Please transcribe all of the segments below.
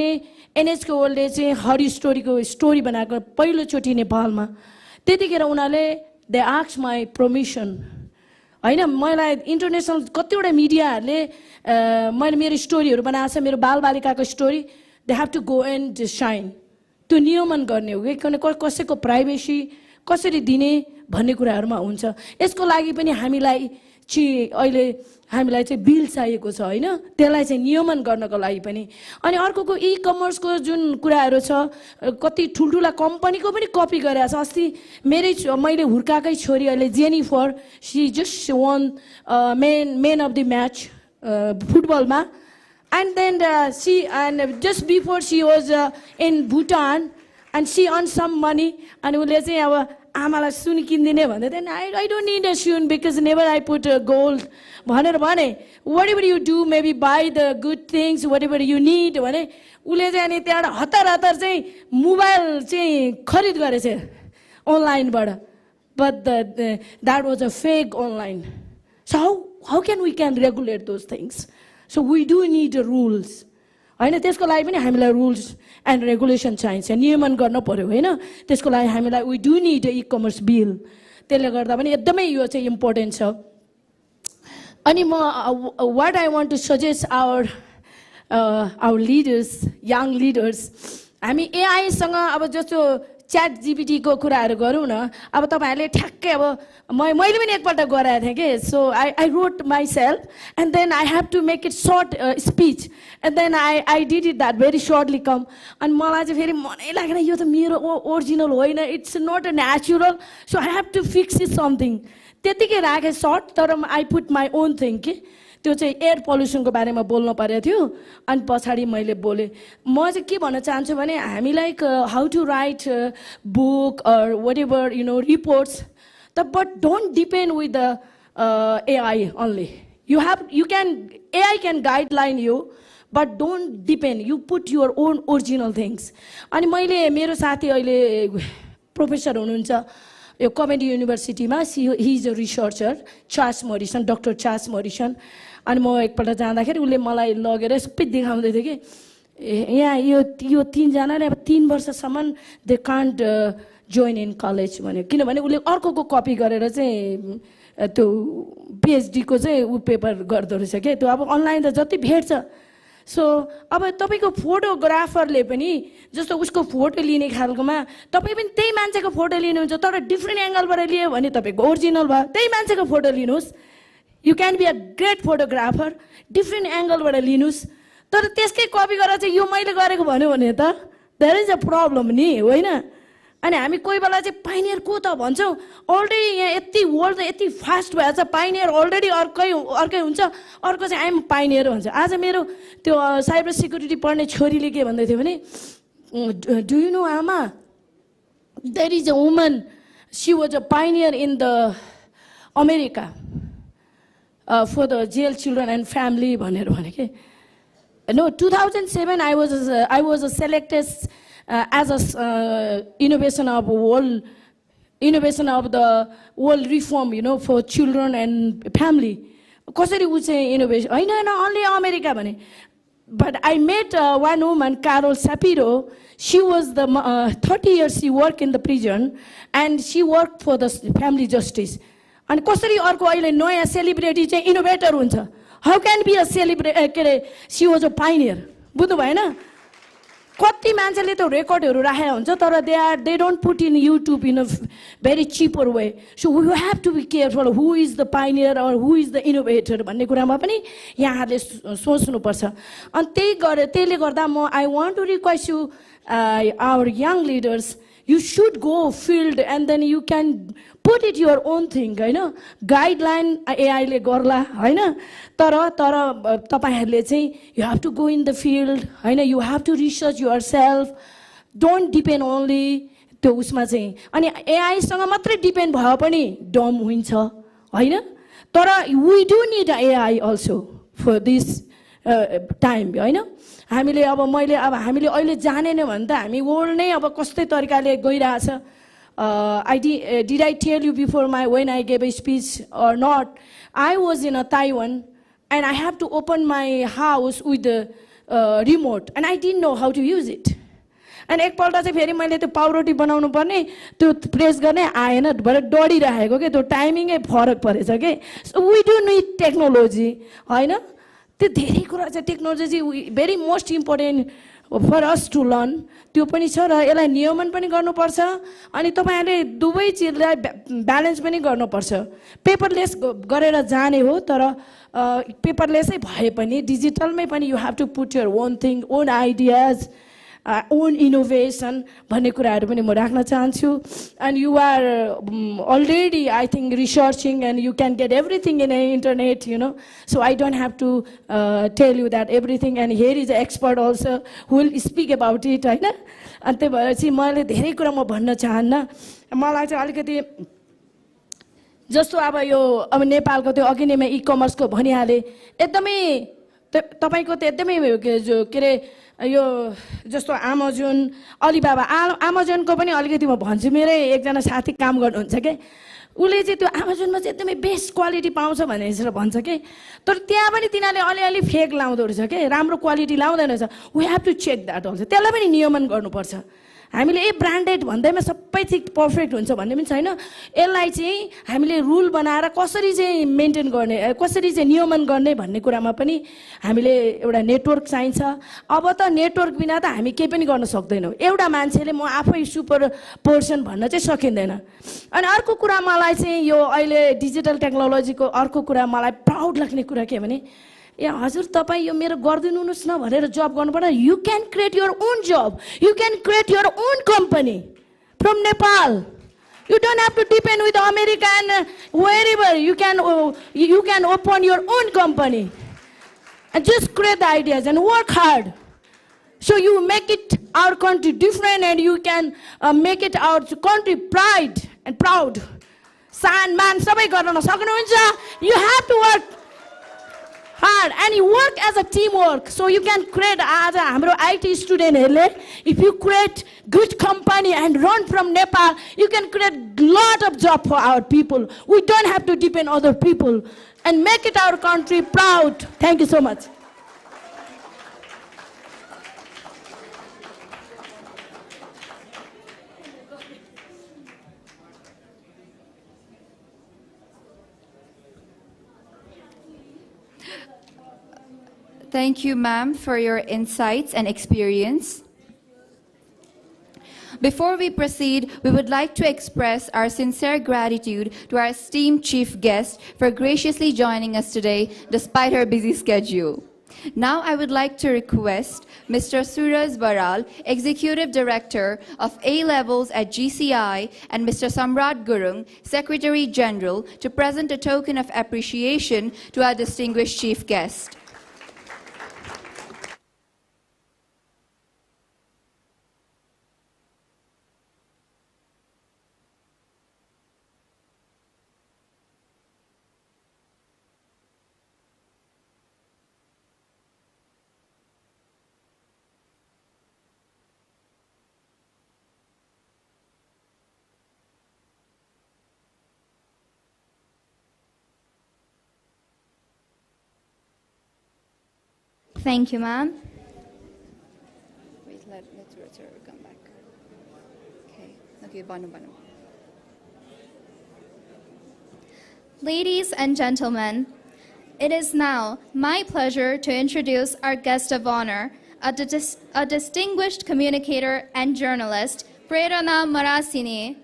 NHK वर्ल्डले चाहिँ Hari स्टोरीको story बनाएको पहिलोचोटि नेपालमा त्यतिखेर उनीहरूले दे आस्क माई परमिसन हैन मलाई इन्टरनेसनल कतिवटा मिडियाहरूले मैले मेरो स्टोरीहरू बनाएको छ मेरो बालबालिकाको story they have to go and shine त्यो नियमन गर्ने हो कि किनभने कसैको प्राइभेसी कसरी दिने भन्ने कुराहरूमा हुन्छ यसको लागि पनि हामीलाई अहिले हामीलाई चाहिँ बिल चाहिएको छ हैन त्यसलाई चाहिँ नियमन गर्नको लागि पनि अनि अर्कोको ई कमर्सको जुन कुराहरू छ कति ठुलठुला कम्पनीको पनि कपी गरेको छ अस्ति मैले हुर्काकै छोरी अहिले Jennifer see just won man of the match फुटबलमा and then just before she was in Bhutan and she earned some money and उसले चाहिँ अब आमालाई सुन किन्दिने भन्दै then I don't need a shoe because never I put gold भनेर भने whatever you do maybe buy the good things whatever you need भने उसले चाहिँ अनि त्यहाँबाट हतार चाहिँ मोबाइल चाहिँ खरिद गरेछ अनलाइनबाट but that was a fake online so how can we regulate those things so we do need rules हैन त्यसको लागि पनि हामीलाई रुल्स एन्ड रेगुलेसन चाहिन्छ नियमन गर्न पर्यो हैन त्यसको लागि हामीलाई we do need e commerce bill त्यसले गर्दा पनि एकदमै यो चाहिँ इम्पोर्टेन्ट छ अनि म what I want to suggest our leaders young leaders हामी AI सँग अब जस्तो च्याट जीपीटी को कुराहरु गरौँ न अब तपाईहरुले ठ्याक्कै अब मैले पनि एकपल्ट गराएको थिएँ के सो I wrote myself and then I have to make it short speech and then I did it that very shortly come and मलाई चाहिँ फेरि मनै लागेन यो त मेरो ओरिजिनल होइन it's not a natural so I have to fix it something त्यतिकै राखे short तर I put my own thing के त्यो चाहिँ एयर पोल्युसनको बारेमा बोल्न पर्यो थियो अनि पछाडी मैले बोले म चाहिँ के भन्न चाहन्छु भने हामीलाई how to write book or whatever reports but don't depend with the AI only AI can guideline you but don't depend you put your own original things अनि मैले मेरो साथी अहिले प्रोफेसर हुनुहुन्छ यो कमेडी युनिभर्सिटीमा he is a researcher Charles Morrison doctor Charles Morrison अनि म एकपल्ट जाँदाखेरि उले मलाई लगेर सबै देखाउँदै थियो कि यहाँ यो तीन जनाले अब 3 वर्षसम्म दे कान्ट जोइन इन कलेज भन्यो किनभने उले अर्कोको कपी गरेर चाहिँ त्यो पीएचडी को चाहिँ उ पेपर गर्दो रहेछ के त्यो अब अनलाइन त जति भेट्छ सो अब तपाईको फोटोग्राफरले पनि जस्तो उसको फोटो लिने खालकोमा तपाई पनि त्यही मान्छेको फोटो लिनुहुन्छ तर डिफरेन्ट एंगलबाट लियो भने तपाईको ओरिजिनल भयो त्यही मान्छेको फोटो लिनुस् You can be a great photographer, different angle-बाट लिनुस् तर त्यसकै कपी गरेर चाहिँ यो मैले गरेको भन्यो भने त there is a problem नि होइन अनि हामी कोही बेला चाहिँ पाइनियर को त भन्छौं अलरेडी यहाँ यति वर्ल्ड यति फास्ट भएछ पाइनियर अलरेडी अर्कै हुन्छ अर्को चाहिँ आइम पाइनियर भन्छ आज मेरो त्यो साइबर सिक्युरिटी पढ्ने छोरीले के भन्दै थियो भने डु यु नो आमा there is a woman she was a pioneer in the America for the jail children and family भनेर भने के no 2007 I was selected as a innovation of the world reform for children and family कसरी उ चाहिँ innovation हैन only America भने but I met one woman Carol Shapiro she was the 30 years she worked in the prison and she worked for the family justice अनि कसरी अर्को अहिले नयाँ celebrity चाहिँ इनोभेटर हुन्छ how can be a celebrity के रे सी वाज अ पाइनियर बुझ्नु भएन कति मान्छेले त रेकर्डहरू राखेर हुन्छ तर they don't put in YouTube in a very cheaper way so we have to be careful who is the pioneer or who is the innovator भन्ने कुरामा पनि यहाँहरूले सोच्नुपर्छ अनि त्यसले गर्दा म I want to request you our young leaders you should go field and then you can put it your own thing हैन गाइडलाइन AI ले गर्ला हैन तर तपाईहरुले चाहिँ you have to go in the field Hahn you have to research yourself don't depend only त्यो उसमा चाहिँ अनि AI सँग मात्रै डिपेन्ड भयो पनि डम हुन्छ हैन तर we do need AI also for this time हैन हामीले अब हामीले अहिले जानेन भने त हामी वर्ल्ड नै अब कस्तै तरिकाले गइराछ did I tell you before when I gave a speech or not I was in a Taiwan and I have to open my house with remote, and I didn't know how to use it. And एकपल्ट चाहिँ फेरि मैले त्यो पाउरोटी बनाउनु पर्ने त्यो press गर्ने आएन भरे डढिरहेको के त्यो टाइमिङै फरक परेछ के so we do need technology हैन त्यो धेरै कुरा चाहिँ technology very most important for us to learn त्यो पनि छ र यसलाई नियमन पनि गर्नुपर्छ अनि तपाईहरुले दुवै चिजलाई ब्यालेन्स पनि गर्नुपर्छ पेपरलेस गरेर जाने हो तर पेपरलेसै भए पनि डिजिटलमै पनि you have to put your own thing own ideas own innovation भन्ने कुराहरु पनि म राख्न चाहन्छु and you are already I think researching and you can get everything in the internet you know so I don't have to tell you that everything and here is an expert also who will speak about it हैन अनि त्यही भएर चाहिँ मैले धेरै कुरा म भन्न चाहन्न मलाई चाहिँ अलिकति जस्तो अब यो अब नेपालको त्यो अघि नै म ई-कमर्स को भनिहाले एकदमै तपाईको त एकदमै के रे यो जस्तो अमेजन अलिबाबा अमेजन को पनि अलिकति म भन्छु मेरै एकजना साथी काम गर्नुहुन्छ के उले चाहिँ त्यो अमेजनमा चाहिँ एकदमै बेस्ट क्वालिटी पाउँछ भनेर भन्छ के तर त्यहाँ पनि तिनीले अलिअलि फेक लाउँदो रहेछ के राम्रो क्वालिटी लाउँदैन रहेछ we have to check that also त्यसलाई पनि नियमन गर्नुपर्छ हामीले ए ब्रान्डेड भन्दैमा सबै चिज पर्फेक्ट हुन्छ भन्ने पनि छैन यसलाई चाहिँ हामीले रुल बनाएर कसरी चाहिँ मेन्टेन गर्ने कसरी चाहिँ नियमन गर्ने भन्ने कुरामा पनि हामीले एउटा नेटवर्क चाहिन्छ अब त नेटवर्क बिना त हामी केही पनि गर्न सक्दैनौं एउटा मान्छेले म आफै सुपर पर्सन भन्न चाहिँ सकिँदैन अनि अर्को कुरा मलाई चाहिँ यो अहिले डिजिटल टेक्नोलोजीको अर्को कुरा मलाई प्राउड लाग्ने कुरा के भने या हजुर तपाई यो मेरो गर्दिनुस् न भनेर जब गर्नु पर्दैन you can create your own job you can create your own company from Nepal you don't have to depend with America and wherever you can open your own company and just create the ideas and work hard so you make it our country different and you can make it our country pride and proud san man sabai गर्न सक्नुहुन्छ you have to work hard and you work as a teamwork so you can create as a hamro IT student hele if you create good company and run from Nepal you can create lot of job for our people we don't have to depend on other people and make it our country proud thank you so much Thank you, ma'am, for your insights and experience. Before we proceed, we would like to express our sincere gratitude to our esteemed chief guest for graciously joining us today despite her busy schedule. Now I would like to request Mr. Suraj Baral, Executive Director of A-Levels at GCI, and Mr. Samrat Gurung, Secretary General, to present a token of appreciation to our distinguished chief guest. Thank you, ma'am. Wait, let's come back. Okay, Banu. Ladies and gentlemen, it is now my pleasure to introduce our guest of honor, a distinguished communicator and journalist, Prerana Marasini.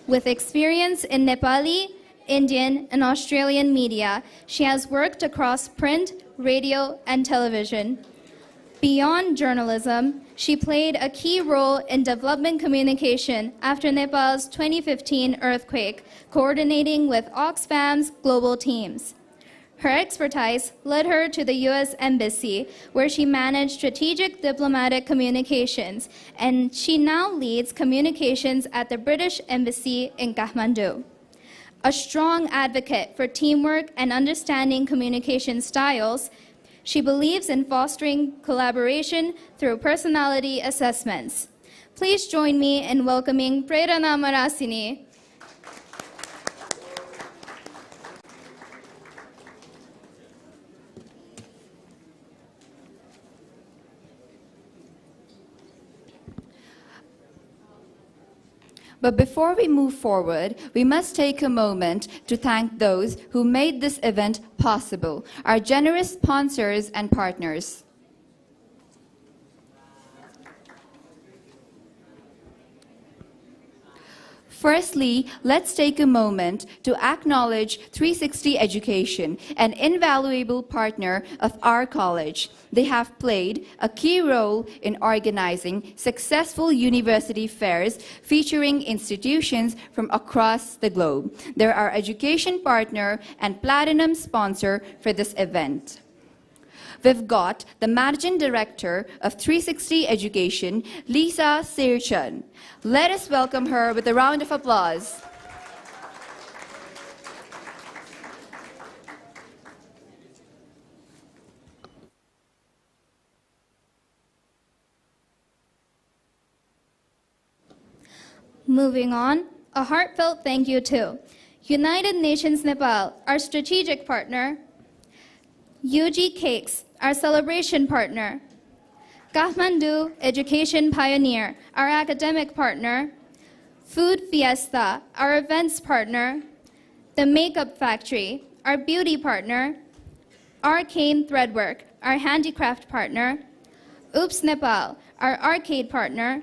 With experience in Nepali, Indian, and Australian media, she has worked across print, radio, and television. Beyond journalism, she played a key role in development communication after Nepal's 2015 earthquake, coordinating with Oxfam's global teams. Her expertise led her to the US Embassy, where she managed strategic diplomatic communications, and she now leads communications at the British Embassy in Kathmandu. A strong advocate for teamwork and understanding communication styles, she believes in fostering collaboration through personality assessments. Please join me in welcoming Prerana Marasini. But before we move forward, we must take a moment to thank those who made this event possible, our generous sponsors and partners. Firstly, let's take a moment to acknowledge 360 Education, an invaluable partner of our college. They have played a key role in organizing successful university fairs featuring institutions from across the globe. They're our education partner and platinum sponsor for this event. We've got the Managing Director of 360 Education, Lisa Sirchan. Let us welcome her with a round of applause. Moving on, a heartfelt thank you to United Nations Nepal, our strategic partner, UG Cakes, our celebration partner, Kathmandu Education Pioneer, our academic partner, Food Fiesta, our events partner, The Makeup Factory, our beauty partner, Arcane Threadwork, our handicraft partner, Oops Nepal, our arcade partner,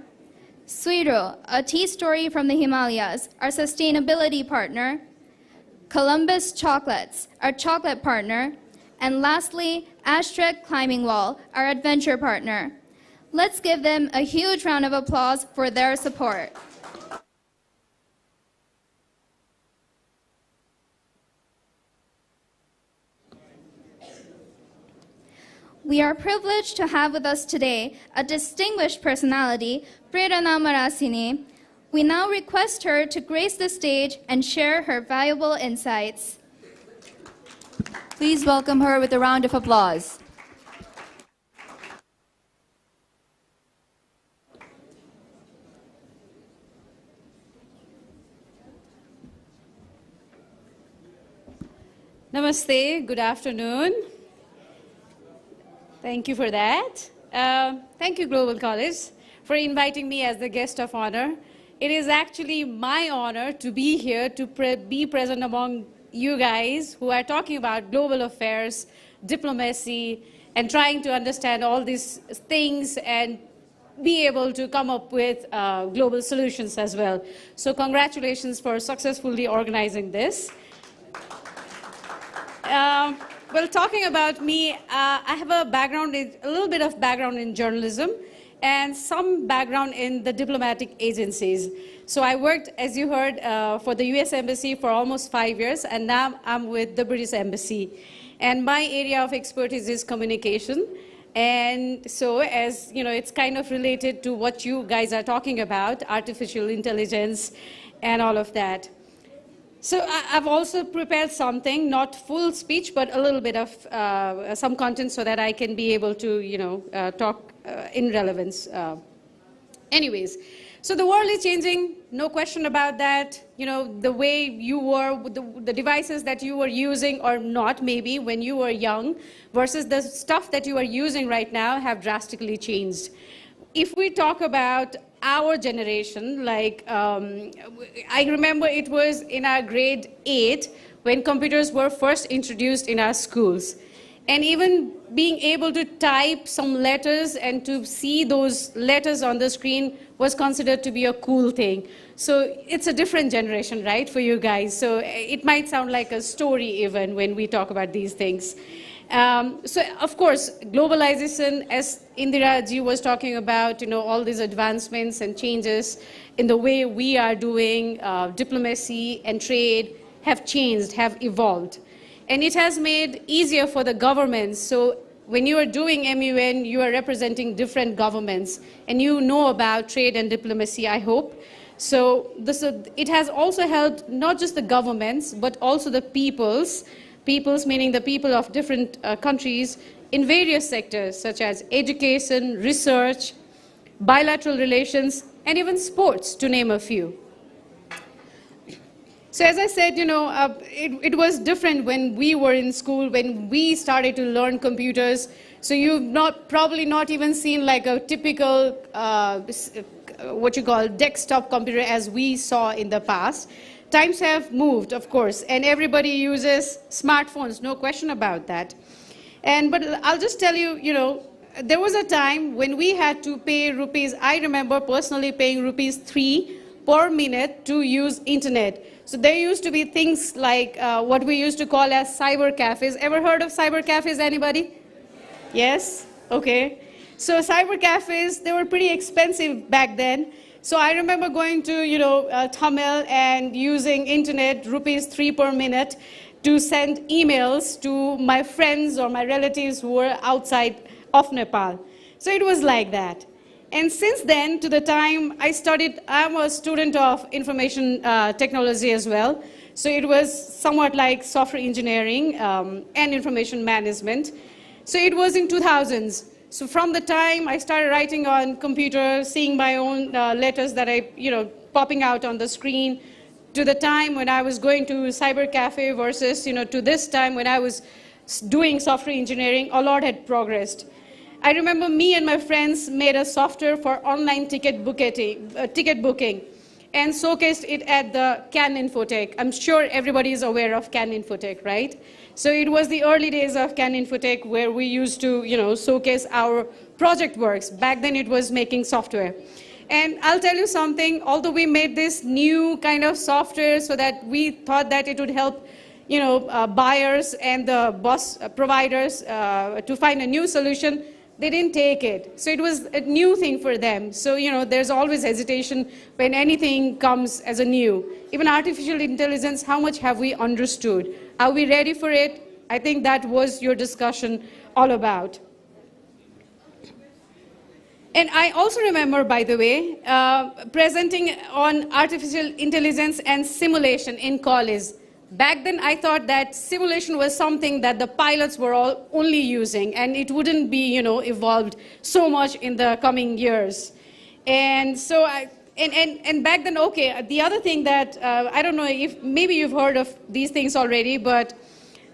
Suiro, a tea story from the Himalayas, our sustainability partner, Columbus Chocolates, our chocolate partner, and lastly, Ashtrek Climbing Wall, our adventure partner. Let's give them a huge round of applause for their support. We are privileged to have with us today a distinguished personality, Prerana Marasini. We now request her to grace the stage and share her valuable insights. Please welcome her with a round of applause. Namaste, good afternoon. Thank you for that. Thank you, Global College, for inviting me as the guest of honor. It is actually my honor to be here to be present among you guys who are talking about global affairs, diplomacy, and trying to understand all these things and be able to come up with global solutions as well. So congratulations for successfully organizing this. Well, talking about me, I have a little bit of background in journalism and some background in the diplomatic agencies. So I worked, as you heard, for the US Embassy for almost 5 years, and now I'm with the British Embassy. And my area of expertise is communication. And so, as you know, it's kind of related to what you guys are talking about, artificial intelligence and all of that. So I've also prepared something, not full speech, but a little bit of some content so that I can be able to, talk in relevance. Anyways, so the world is changing, no question about that. You know, the way you were, the devices that you were using or not maybe when you were young versus the stuff that you are using right now have drastically changed. If we talk about our generation, like I remember it was in our grade 8 when computers were first introduced in our schools. And even being able to type some letters and to see those letters on the screen was considered to be a cool thing. So it's a different generation, right, for you guys. So it might sound like a story even when we talk about these things. So, of course, globalization, as Indira ji was talking about, you know, all these advancements and changes in the way we are doing diplomacy and trade have changed, have evolved. And it has made easier for the governments. So when you are doing MUN, you are representing different governments, and you know about trade and diplomacy, I hope. So it has also helped not just the governments, but also the peoples meaning the people of different countries in various sectors, such as education, research, bilateral relations, and even sports, to name a few. So as I said, you know, it was different when we were in school, when we started to learn computers. So you've probably not even seen like a typical what you call desktop computer as we saw in the past. Times have moved, of course, and everybody uses smartphones, no question about that. But I'll just tell you, there was a time when we had to pay rupees. I remember personally paying rupees 3 per minute to use internet. So there used to be things like what we used to call as cyber cafes. Ever heard of cyber cafes, anybody? Yes? Okay. So cyber cafes, they were pretty expensive back then. So I remember going to, Tamil and using internet, rupees 3 per minute, to send emails to my friends or my relatives who were outside of Nepal. So it was like that. And since then, to the time I studied, I'm a student of information technology as well. So it was somewhat like software engineering and information management. So it was in 2000s. So from the time I started writing on computer, seeing my own letters that popping out on the screen, to the time when I was going to cyber cafe versus, to this time when I was doing software engineering, a lot had progressed. I remember me and my friends made a software for online ticket booking and showcased it at the Can Infotech. I'm sure everybody is aware of Can Infotech, right? So it was the early days of Can Infotech where we used to, showcase our project works. Back then it was making software. And I'll tell you something, although we made this new kind of software so that we thought that it would help, buyers and the bus providers to find a new solution, they didn't take it. So it was a new thing for them. So, there's always hesitation when anything comes as a new. Even artificial intelligence, how much have we understood? Are we ready for it? I think that was your discussion all about. And I also remember, by the way, presenting on artificial intelligence and simulation in college. Back then, I thought that simulation was something that the pilots were all only using, and it wouldn't be, evolved so much in the coming years. And so, and back then, okay, the other thing that, I don't know if maybe you've heard of these things already, but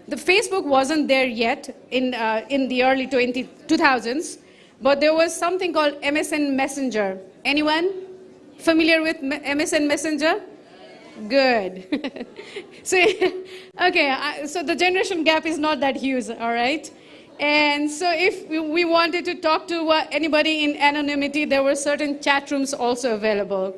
the Facebook wasn't there yet in the early 2000s. But there was something called MSN Messenger. Anyone familiar with MSN Messenger? Good. So, okay, so the generation gap is not that huge, all right? And so if we wanted to talk to anybody in anonymity, there were certain chat rooms also available.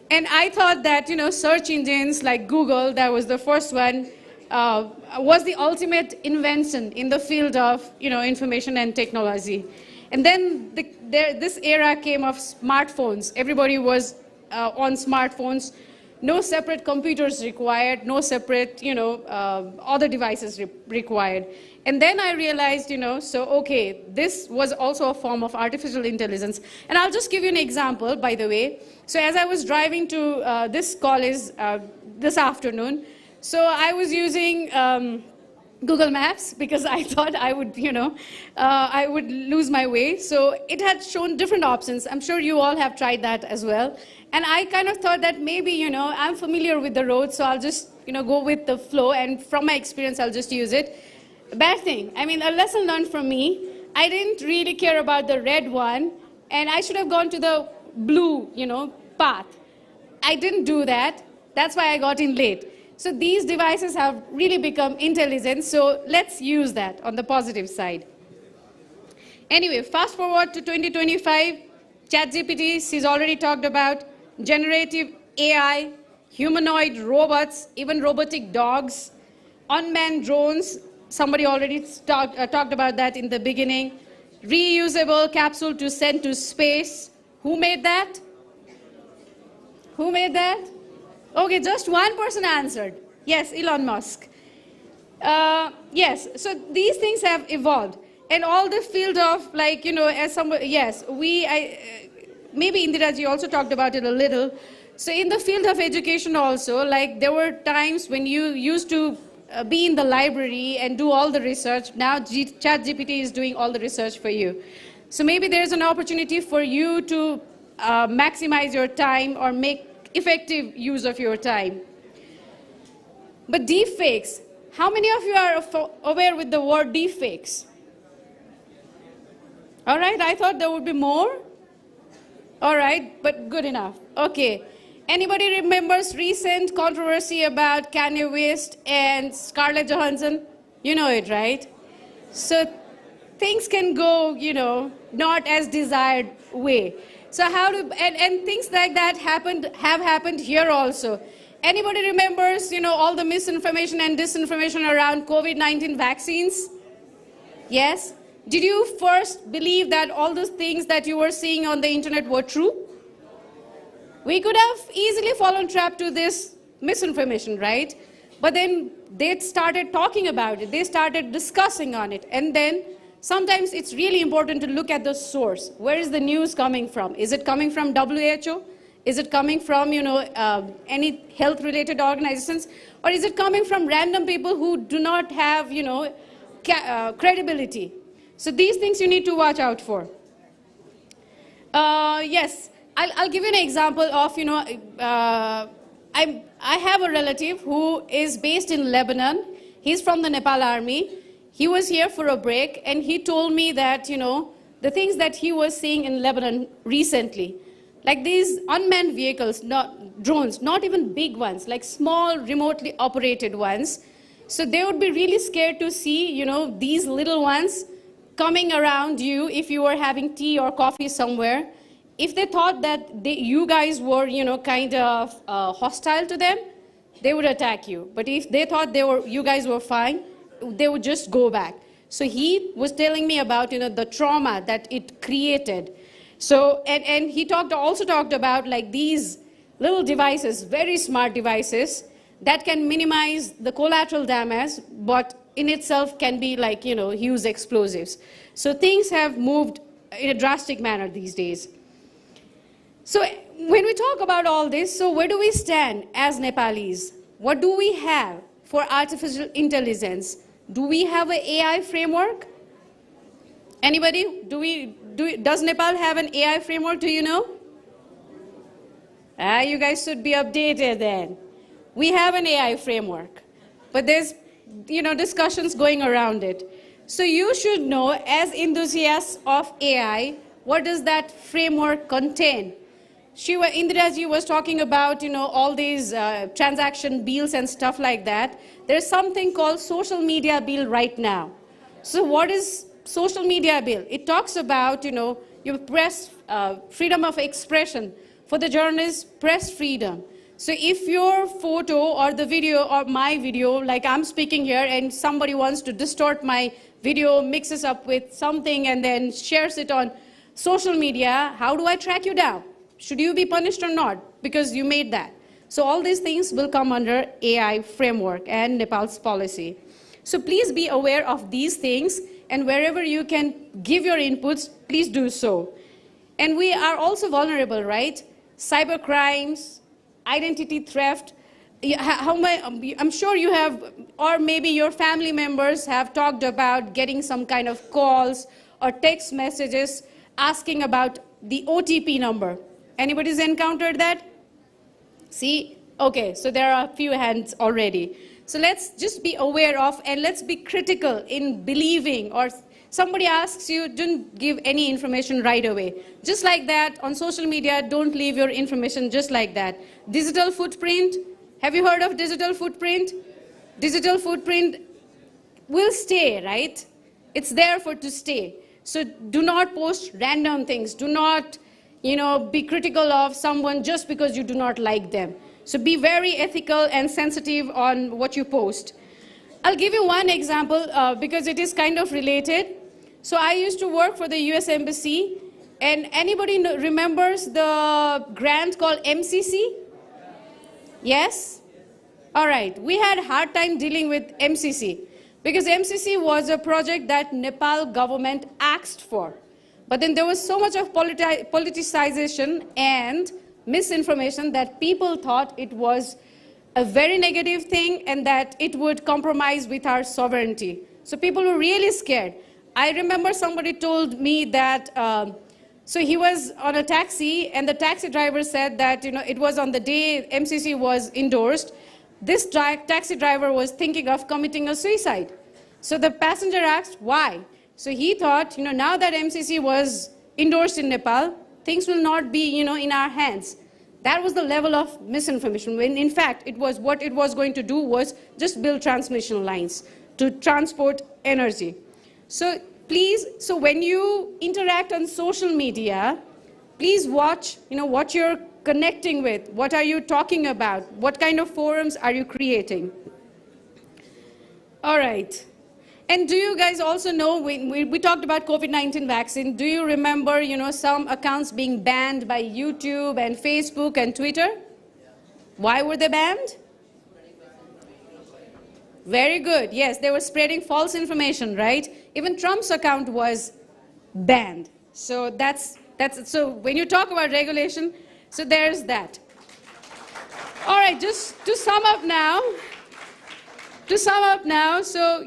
And I thought that, search engines like Google, that was the first one, was the ultimate invention in the field of, information and technology. And then this era came of smartphones. Everybody was on smartphones. No separate computers required, no separate, other devices required. And then I realized, so okay, this was also a form of artificial intelligence. And I'll just give you an example, by the way. So as I was driving to this college this afternoon, so I was using Google Maps because I thought I would, I would lose my way. So it had shown different options. I'm sure you all have tried that as well. And I kind of thought that maybe, I'm familiar with the road, so I'll just, go with the flow. And from my experience, I'll just use it. Bad thing. I mean, a lesson learned from me. I didn't really care about the red one, and I should have gone to the blue, path. I didn't do that. That's why I got in late. So these devices have really become intelligent, so let's use that on the positive side. Anyway, fast forward to 2025, ChatGPT, she's already talked about, generative AI, humanoid robots, even robotic dogs, unmanned drones, somebody already talked about that in the beginning, reusable capsule to send to space. Who made that? Who made that? Okay, just one person answered. Yes, Elon Musk. Yes, so these things have evolved. And all the field of, like, as somebody, yes, maybe Indiraji also talked about it a little. So in the field of education also, like, there were times when you used to be in the library and do all the research. Now ChatGPT is doing all the research for you. So maybe there's an opportunity for you to maximize your time or make effective use of your time. But deepfakes, how many of you are aware with the word deepfakes? All right, I thought there would be more. All right, but good enough. Okay. Anybody remembers recent controversy about Kanye West and Scarlett Johansson? You know it, right? So things can go, not as desired way. So and things like that have happened here also. Anybody remembers, all the misinformation and disinformation around COVID-19 vaccines? Yes? Did you first believe that all those things that you were seeing on the internet were true? We could have easily fallen trap to this misinformation, right? But then they started talking about it. They started discussing on it. And then sometimes it's really important to look at the source. Where is the news coming from? Is it coming from WHO? Is it coming from, any health-related organizations? Or is it coming from random people who do not have, credibility? So these things you need to watch out for. Yes, I'll give you an example of, I have a relative who is based in Lebanon. He's from the Nepal army. He was here for a break, and he told me that, the things that he was seeing in Lebanon recently, like these unmanned vehicles, not drones, not even big ones, like small, remotely operated ones. So they would be really scared to see, these little ones coming around you if you were having tea or coffee somewhere. If they thought that you guys were, kind of hostile to them, they would attack you. But if they thought you guys were fine, they would just go back. So he was telling me about, the trauma that it created. So, and he also talked about like these little devices, very smart devices, that can minimize the collateral damage, but in itself can be like, huge explosives. So things have moved in a drastic manner these days. So when we talk about all this, so where do we stand as Nepalis? What do we have for artificial intelligence? Do we have an AI framework? Anybody? Does Nepal have an AI framework? Do you know? You guys should be updated then. We have an AI framework, but there's, discussions going around it. So you should know, as enthusiasts of AI, what does that framework contain? Indiraji was talking about, all these transaction bills and stuff like that. There's something called social media bill right now. So what is social media bill? It talks about, your press, freedom of expression. For the journalists, press freedom. So if your photo or the video or my video, like I'm speaking here and somebody wants to distort my video, mixes up with something and then shares it on social media, how do I track you down? Should you be punished or not because you made that? So all these things will come under AI framework and Nepal's policy. So please be aware of these things, and wherever you can give your inputs, please do so. And we are also vulnerable, right? Cyber crimes, identity theft. I'm sure you have, or maybe your family members have talked about getting some kind of calls or text messages asking about the OTP number. Anybody's encountered that? See? Okay, so there are a few hands already. So let's just be aware of, and let's be critical in believing, or somebody asks you, don't give any information right away. Just like that, on social media, don't leave your information just like that. Digital footprint, have you heard of digital footprint? Digital footprint will stay, right? It's there to stay. So do not post random things. Do not, be critical of someone just because you do not like them. So be very ethical and sensitive on what you post. I'll give you one example because it is kind of related. So I used to work for the US Embassy, and anybody remembers the grant called MCC? Yes? All right, we had a hard time dealing with MCC because MCC was a project that Nepal government asked for. But then there was so much of politicization and misinformation that people thought it was a very negative thing and that it would compromise with our sovereignty. So people were really scared. I remember somebody told me that, so he was on a taxi and the taxi driver said that, it was on the day MCC was endorsed, this taxi driver was thinking of committing a suicide. So the passenger asked, why? So he thought, now that MCC was endorsed in Nepal, things will not be, in our hands. That was the level of misinformation, when in fact what it was going to do was just build transmission lines to transport energy. So please, when you interact on social media, please watch, what you're connecting with, what are you talking about, what kind of forums are you creating. All right. And do you guys also know, we talked about COVID-19 vaccine, do you remember, some accounts being banned by YouTube and Facebook and Twitter? Why were they banned? Very good. Yes, they were spreading false information, right? Even Trump's account was banned. So so when you talk about regulation, so there's that. All right, just to sum up now, so,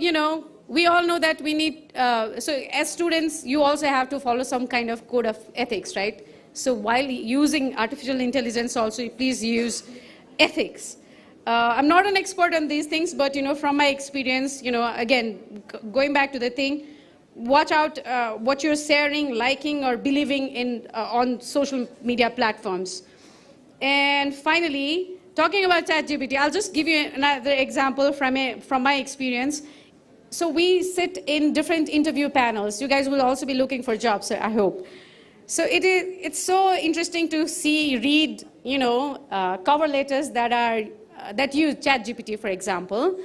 we all know that we need, so as students, you also have to follow some kind of code of ethics, right? So while using artificial intelligence also, please use ethics. I'm not an expert on these things, but, from my experience, again, going back to the thing, watch out what you're sharing, liking, or believing in on social media platforms. And finally, talking about ChatGPT, I'll just give you another example from my experience. So we sit in different interview panels. You guys will also be looking for jobs, I hope. So it's so interesting to read, cover letters that use ChatGPT, for example.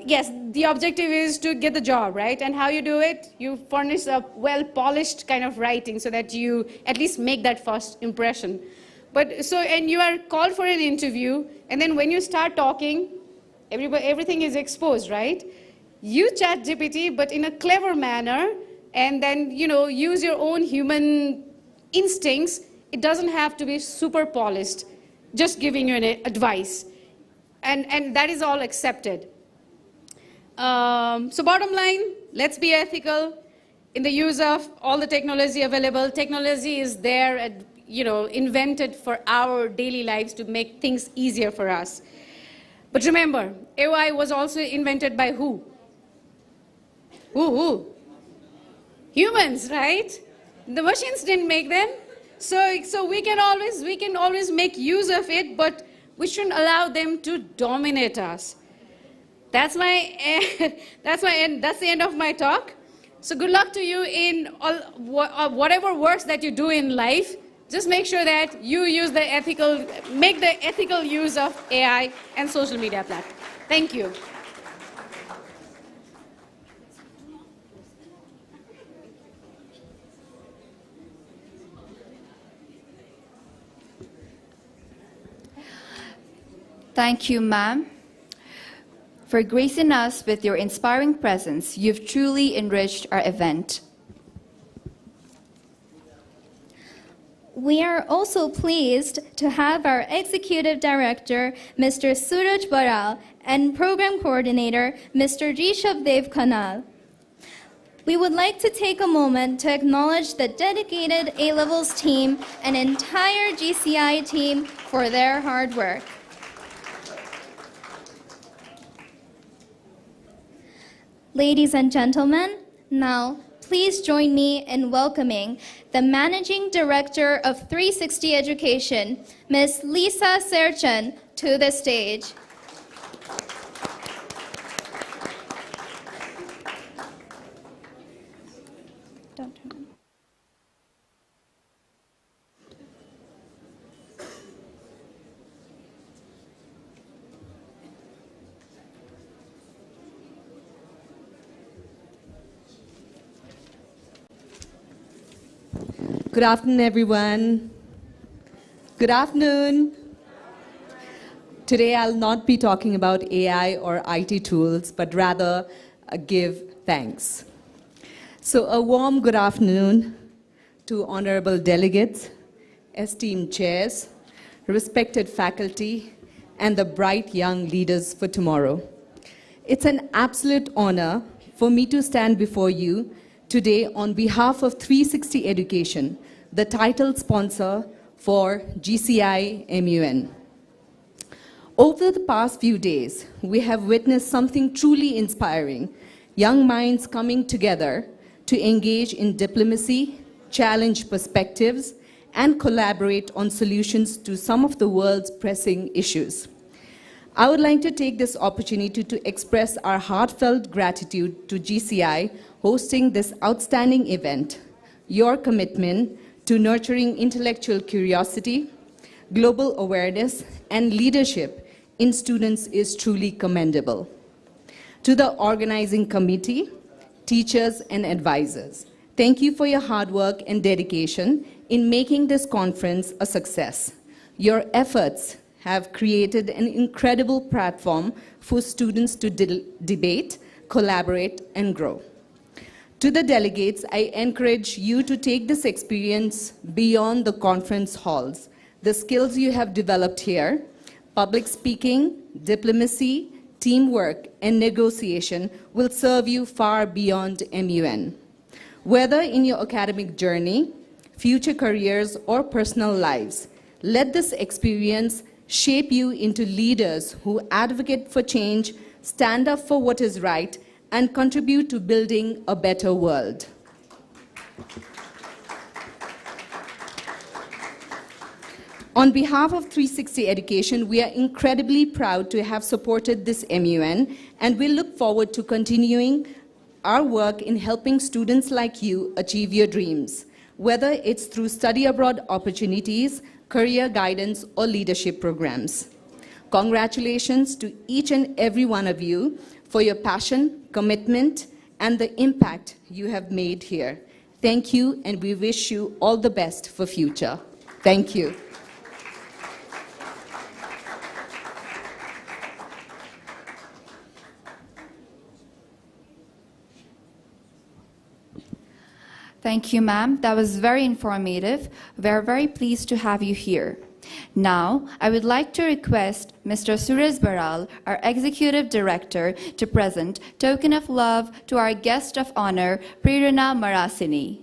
Yes, the objective is to get the job, right? And how you do it? You furnish a well-polished kind of writing so that you at least make that first impression. And you are called for an interview, and then when you start talking, everything is exposed, right? Use ChatGPT, but in a clever manner, and then, use your own human instincts. It doesn't have to be super polished, just giving you an advice. And that is all accepted. So bottom line, let's be ethical in the use of all the technology available. Technology is there, invented for our daily lives to make things easier for us. But remember, AI was also invented by who? Who? Humans, right? The machines didn't make them. So we can always make use of it, but we shouldn't allow them to dominate us. That's the end of my talk. So good luck to you in whatever works that you do in life. Just make sure that you make the ethical use of AI and social media platforms. Thank you. Thank you, ma'am, for gracing us with your inspiring presence. You've truly enriched our event. We are also pleased to have our Executive Director, Mr. Suraj Baral, and Program Coordinator, Mr. Rishabh Dev Khanal. We would like to take a moment to acknowledge the dedicated A-Levels team and entire GCI team for their hard work. Ladies and gentlemen, now please join me in welcoming the Managing Director of 360 Education, Ms. Lisa Serchan, to the stage. Don't turn on. Good afternoon, everyone. Good afternoon. Today, I'll not be talking about AI or IT tools, but rather give thanks. So a warm good afternoon to honorable delegates, esteemed chairs, respected faculty, and the bright young leaders for tomorrow. It's an absolute honor for me to stand before you today on behalf of 360 Education, the title sponsor for GCI MUN. Over the past few days, we have witnessed something truly inspiring, young minds coming together to engage in diplomacy, challenge perspectives, and collaborate on solutions to some of the world's pressing issues. I would like to take this opportunity to express our heartfelt gratitude to GCI hosting this outstanding event. Your commitment to nurturing intellectual curiosity, global awareness, and leadership in students is truly commendable. To the organizing committee, teachers, and advisors, thank you for your hard work and dedication in making this conference a success. Your efforts have created an incredible platform for students to debate, collaborate, and grow. To the delegates, I encourage you to take this experience beyond the conference halls. The skills you have developed here, public speaking, diplomacy, teamwork, and negotiation will serve you far beyond MUN. Whether in your academic journey, future careers, or personal lives, let this experience shape you into leaders who advocate for change, stand up for what is right, and contribute to building a better world. On behalf of 360 Education, we are incredibly proud to have supported this MUN, and we look forward to continuing our work in helping students like you achieve your dreams, whether it's through study abroad opportunities, career guidance, or leadership programs. Congratulations to each and every one of you for your passion, commitment, and the impact you have made here. Thank you, and we wish you all the best for future. Thank you. Thank you, ma'am. That was very informative. We're very pleased to have you here. Now, I would like to request Mr. Suresh Baral, our Executive Director, to present Token of Love to our guest of honor, Prerana Marasini.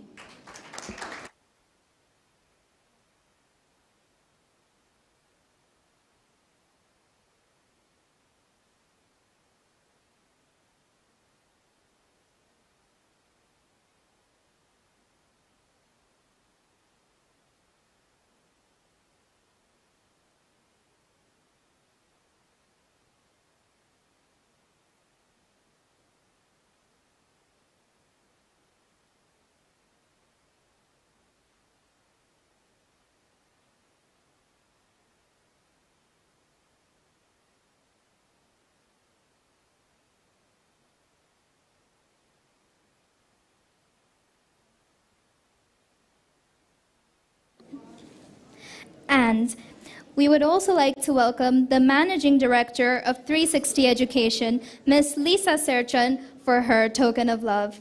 And we would also like to welcome the Managing Director of 360 Education, Ms. Lisa Serchan, for her token of love.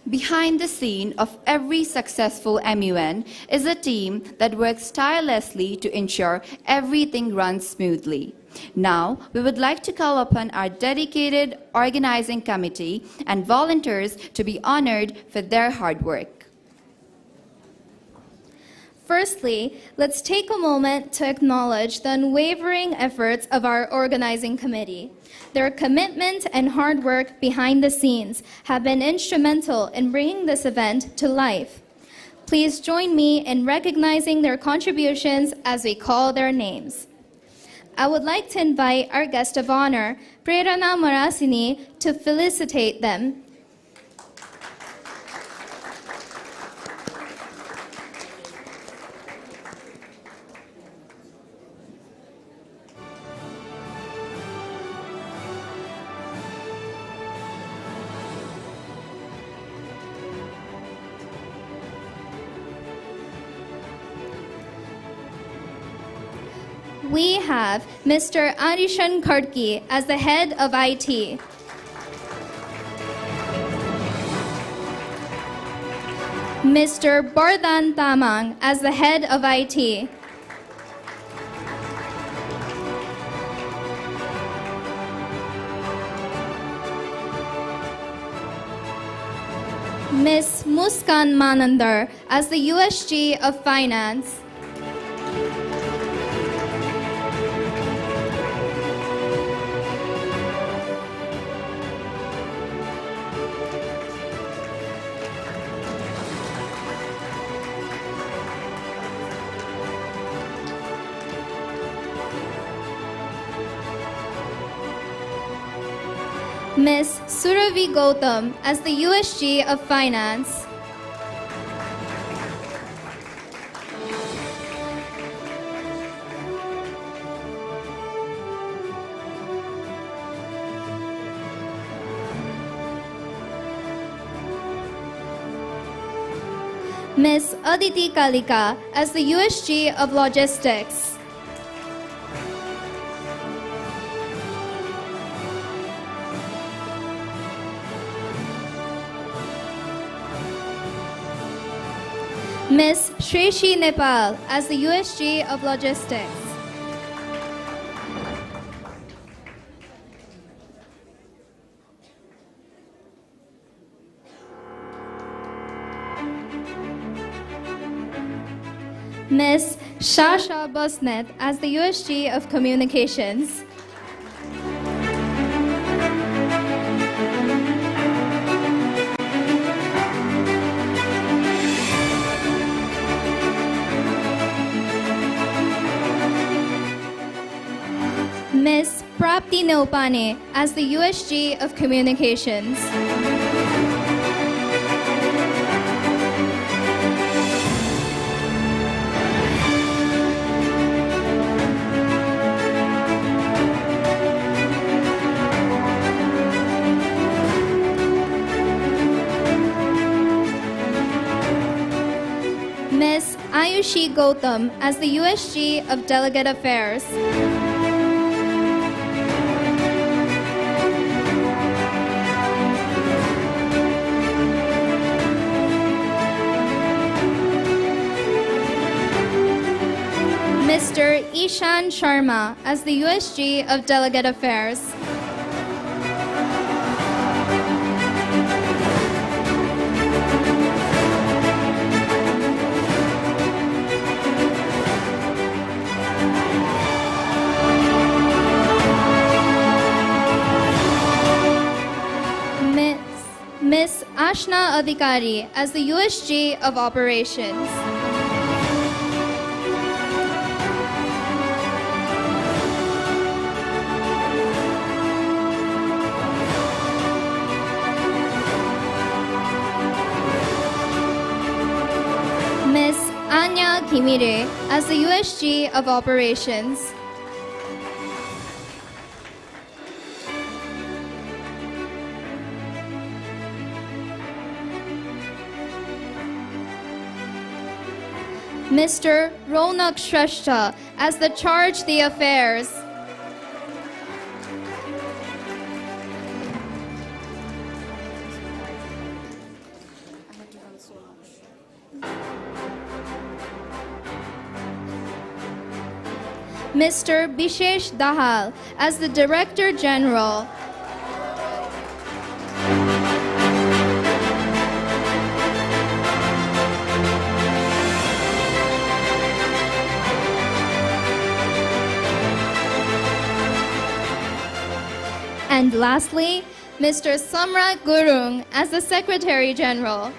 Behind the scene of every successful MUN is a team that works tirelessly to ensure everything runs smoothly. Now, we would like to call upon our dedicated organizing committee and volunteers to be honored for their hard work. Firstly, let's take a moment to acknowledge the unwavering efforts of our organizing committee. Their commitment and hard work behind the scenes have been instrumental in bringing this event to life. Please join me in recognizing their contributions as we call their names. I would like to invite our guest of honor, Prerana Marasini, to felicitate them. we have Mr. Arishan Khadki as the head of IT. Mr. Bardhan Tamang as the head of IT. Ms. Muskan Manandar as the USG of Finance. Ms. Suravi Gautam as the USG of Finance. Ms. Aditi Kalika as the USG of Logistics. Ms. Shreshi Nepal as the USG of Logistics. Ms. Shasha Busnet as the USG of Communications. Ms. Prapti Neupane as the USG of Communications. Ms. Ayushi Gautam as the USG of Delegate Affairs. Mr. Ishan Sharma as the USG of Delegate Affairs. Ms. Ashna Adhikari as the USG of Operations. Ms. Anya Kimire as the USG of Operations. Mr. Ronak Shrestha as the Charge the Affairs. Mr. Bishesh Dahal as the Director General. And lastly, Mr. Samrat Gurung as the Secretary General.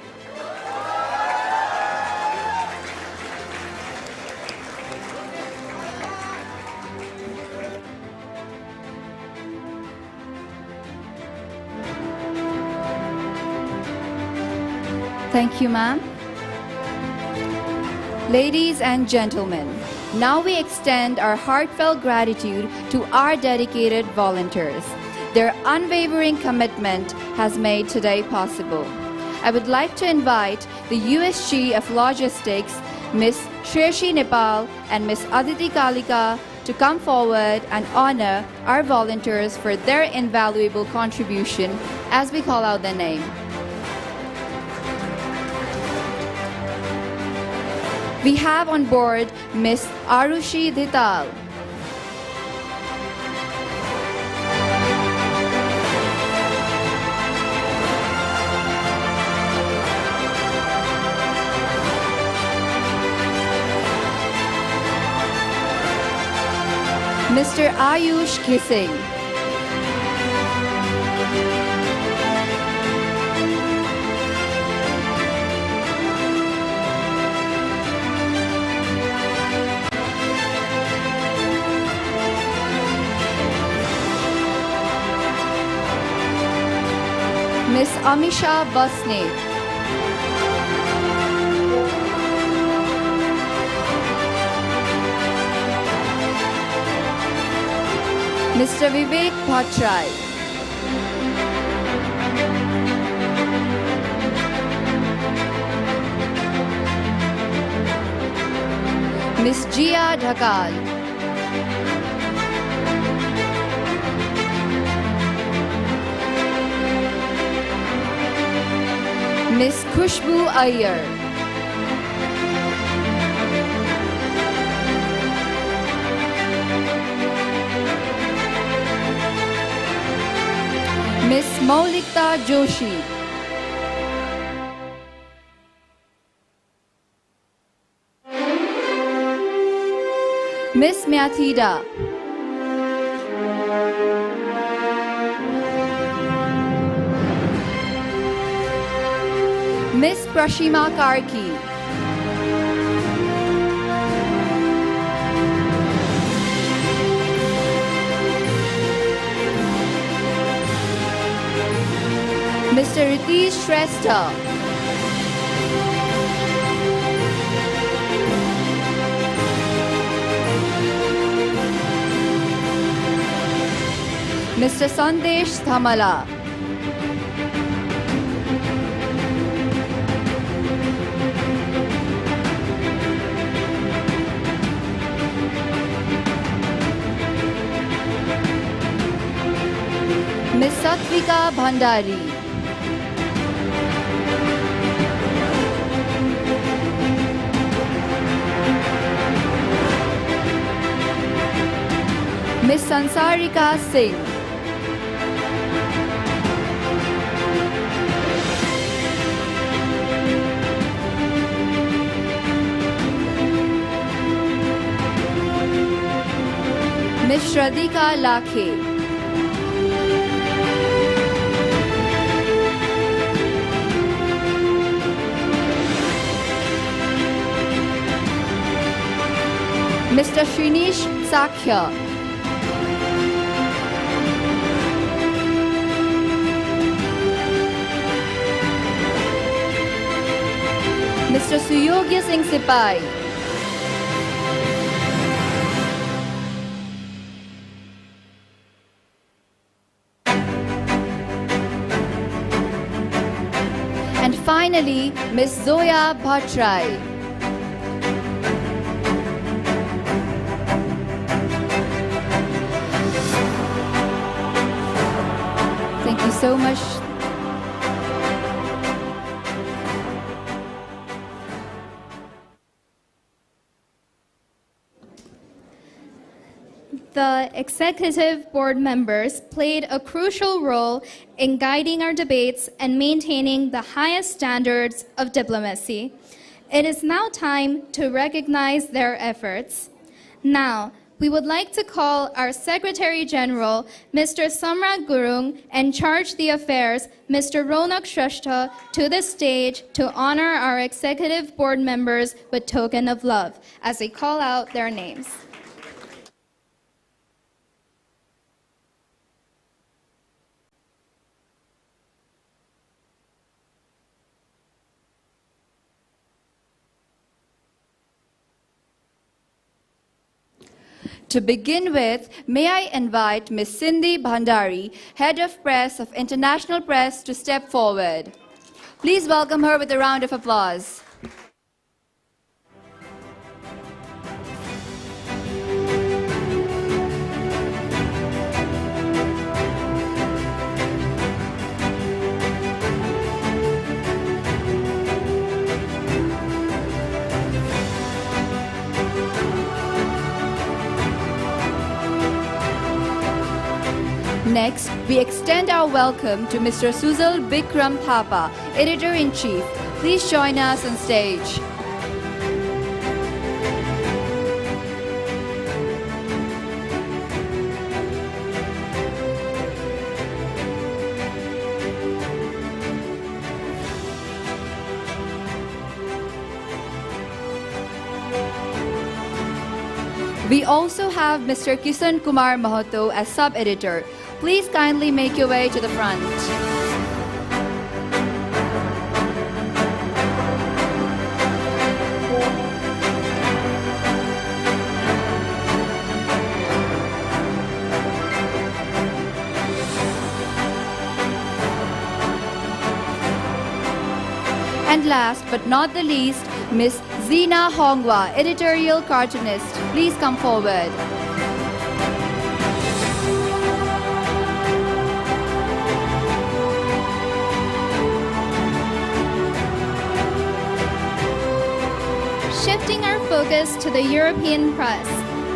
Thank you, ma'am. Ladies and gentlemen, now we extend our heartfelt gratitude to our dedicated volunteers. Their unwavering commitment has made today possible. I would like to invite the USG of Logistics, Ms. Shreshi Nepal and Ms. Aditi Kalika to come forward and honor our volunteers for their invaluable contribution as we call out their name. We have on board Ms. Arushi Dhital, Mr. Ayush Kising, Ms. Amisha Basne, Mr. Vivek Patrai, Ms. Jia Dhakal, Ms. Khushbu Iyer, Ms. Maulikta Joshi, Ms. Myathida, Ms. Prashima Karki, Mr. Ritesh Shrestha, Mr. Sandesh Thamala, Ms. Satvika Bhandari, Ms. Sansarika Singh, Ms. Shradika Lakhe, Mr. Shrinesh Sakhya, Mr. Suyogya Singh Sipai, and finally Ms. Zoya Bhattrai. Thank you so much. The executive board members played a crucial role in guiding our debates and maintaining the highest standards of diplomacy. It is now time to recognize their efforts. Now, we would like to call our Secretary General, Mr. Samrat Gurung, and charge the affairs, Mr. Ronak Shrestha, to the stage to honor our executive board members with token of love as we call out their names. To begin with, may I invite Ms. Cindy Bhandari, Head of Press of International Press, to step forward. Please welcome her with a round of applause. Next, we extend our welcome to Mr. Suzal Bikram Thapa, Editor-in-Chief. Please join us on stage. We also have Mr. Kisan Kumar Mahato as sub-editor. Please kindly make your way to the front. And last but not the least, Miss Zina Hongwa, editorial cartoonist. Please come forward. Shifting our focus to the European press,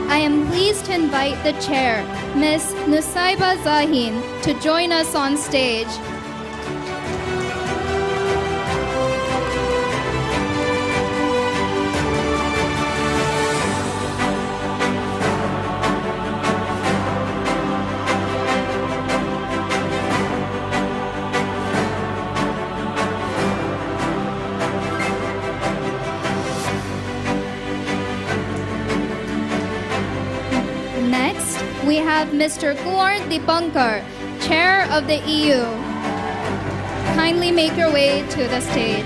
I am pleased to invite the chair, Ms. Nusaiba Zahin, to join us on stage. Next, we have Mr. Kuar Dipankar, Chair of the EU. Kindly make your way to the stage.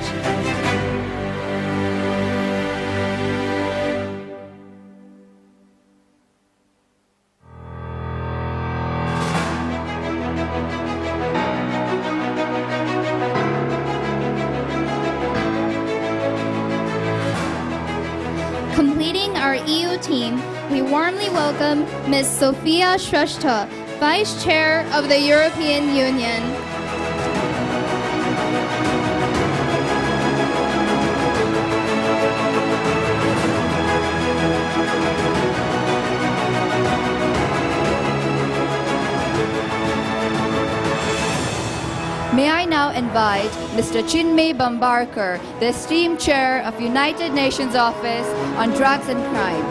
Completing our EU team, we warmly welcome Ms. Sofia Shrestha, Vice Chair of the European Union. May I now invite Mr. Chinmay Bambarkar, the esteemed Chair of United Nations Office on Drugs and Crime.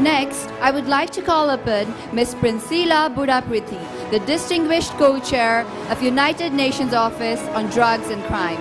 Next, I would like to call upon Ms. Prinsila Budapriti, the distinguished co-chair of United Nations Office on Drugs and Crime.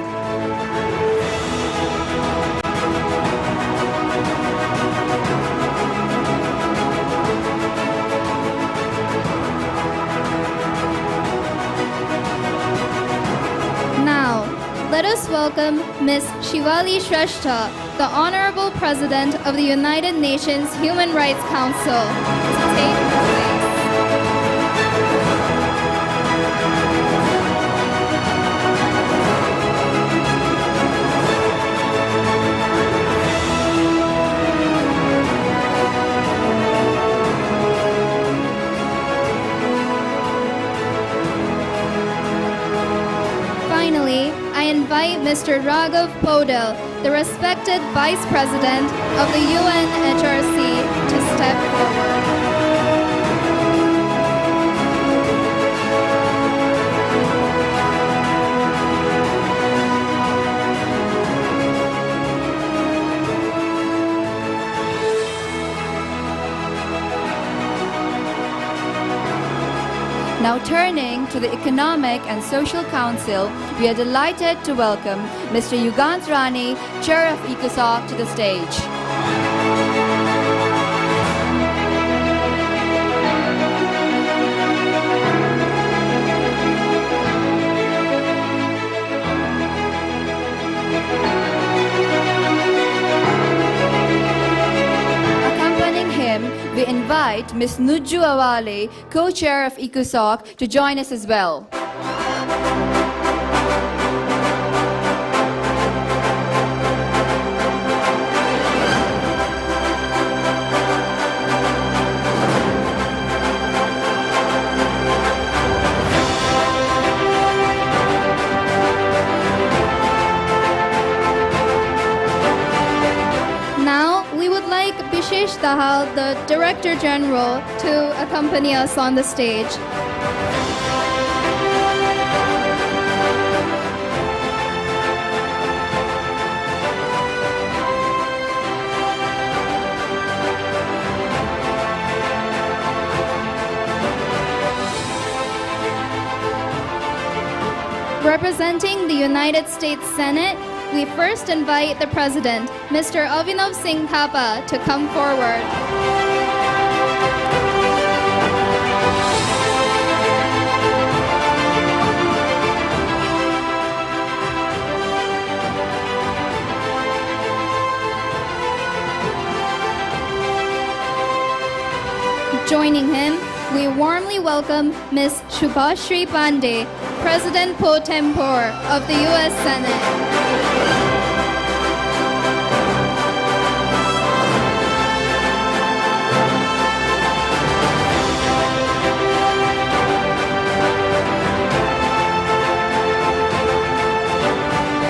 Now, let us welcome Ms. Shivali Shrestha, the Honorable President of the United Nations Human Rights Council, to take her place. Finally, I invite Mr. Raghav Podal, the respected Vice President of the UNHRC, to step forward. Now turning to the Economic and Social Council, we are delighted to welcome Mr. Yugant Rani, Chair of ECOSOC, to the stage. Accompanying him, we invite Ms. Nuju Awale, co-chair of ECOSOC, to join us as well. Ashish Dahal, the Director General, to accompany us on the stage. Representing the United States Senate, we first invite the President, Mr. Avinav Singh Thapa, to come forward. Joining him, we warmly welcome Ms. Shubhashri Pandey, President pro tempore of the U.S. Senate.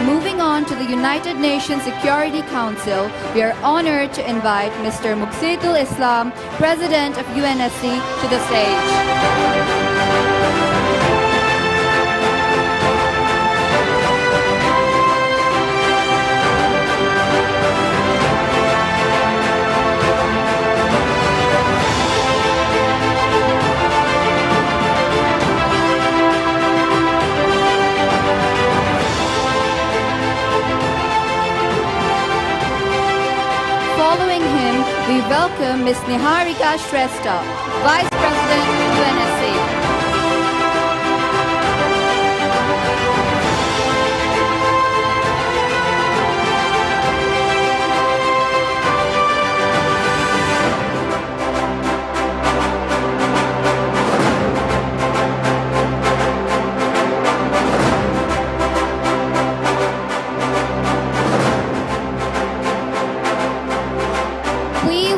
Moving on to the United Nations Security Council, we are honored to invite Mr. Muqsetul Islam, President of UNSC, to the stage. Following him, we welcome Ms. Niharika Shrestha, Vice President of UNSC.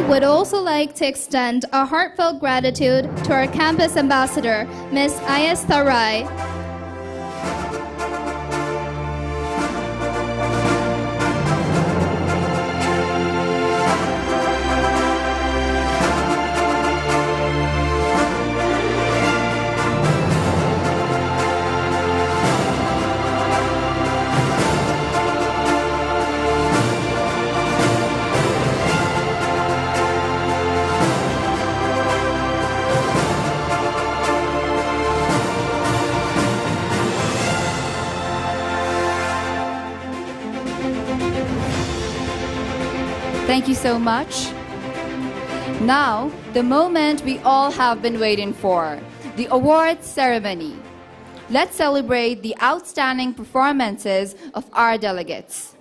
Would also like to extend a heartfelt gratitude to our campus ambassador, Ms. Ayes Tharai. Thank you so much. Now, the moment we all have been waiting for, the awards ceremony. Let's celebrate the outstanding performances of our delegates.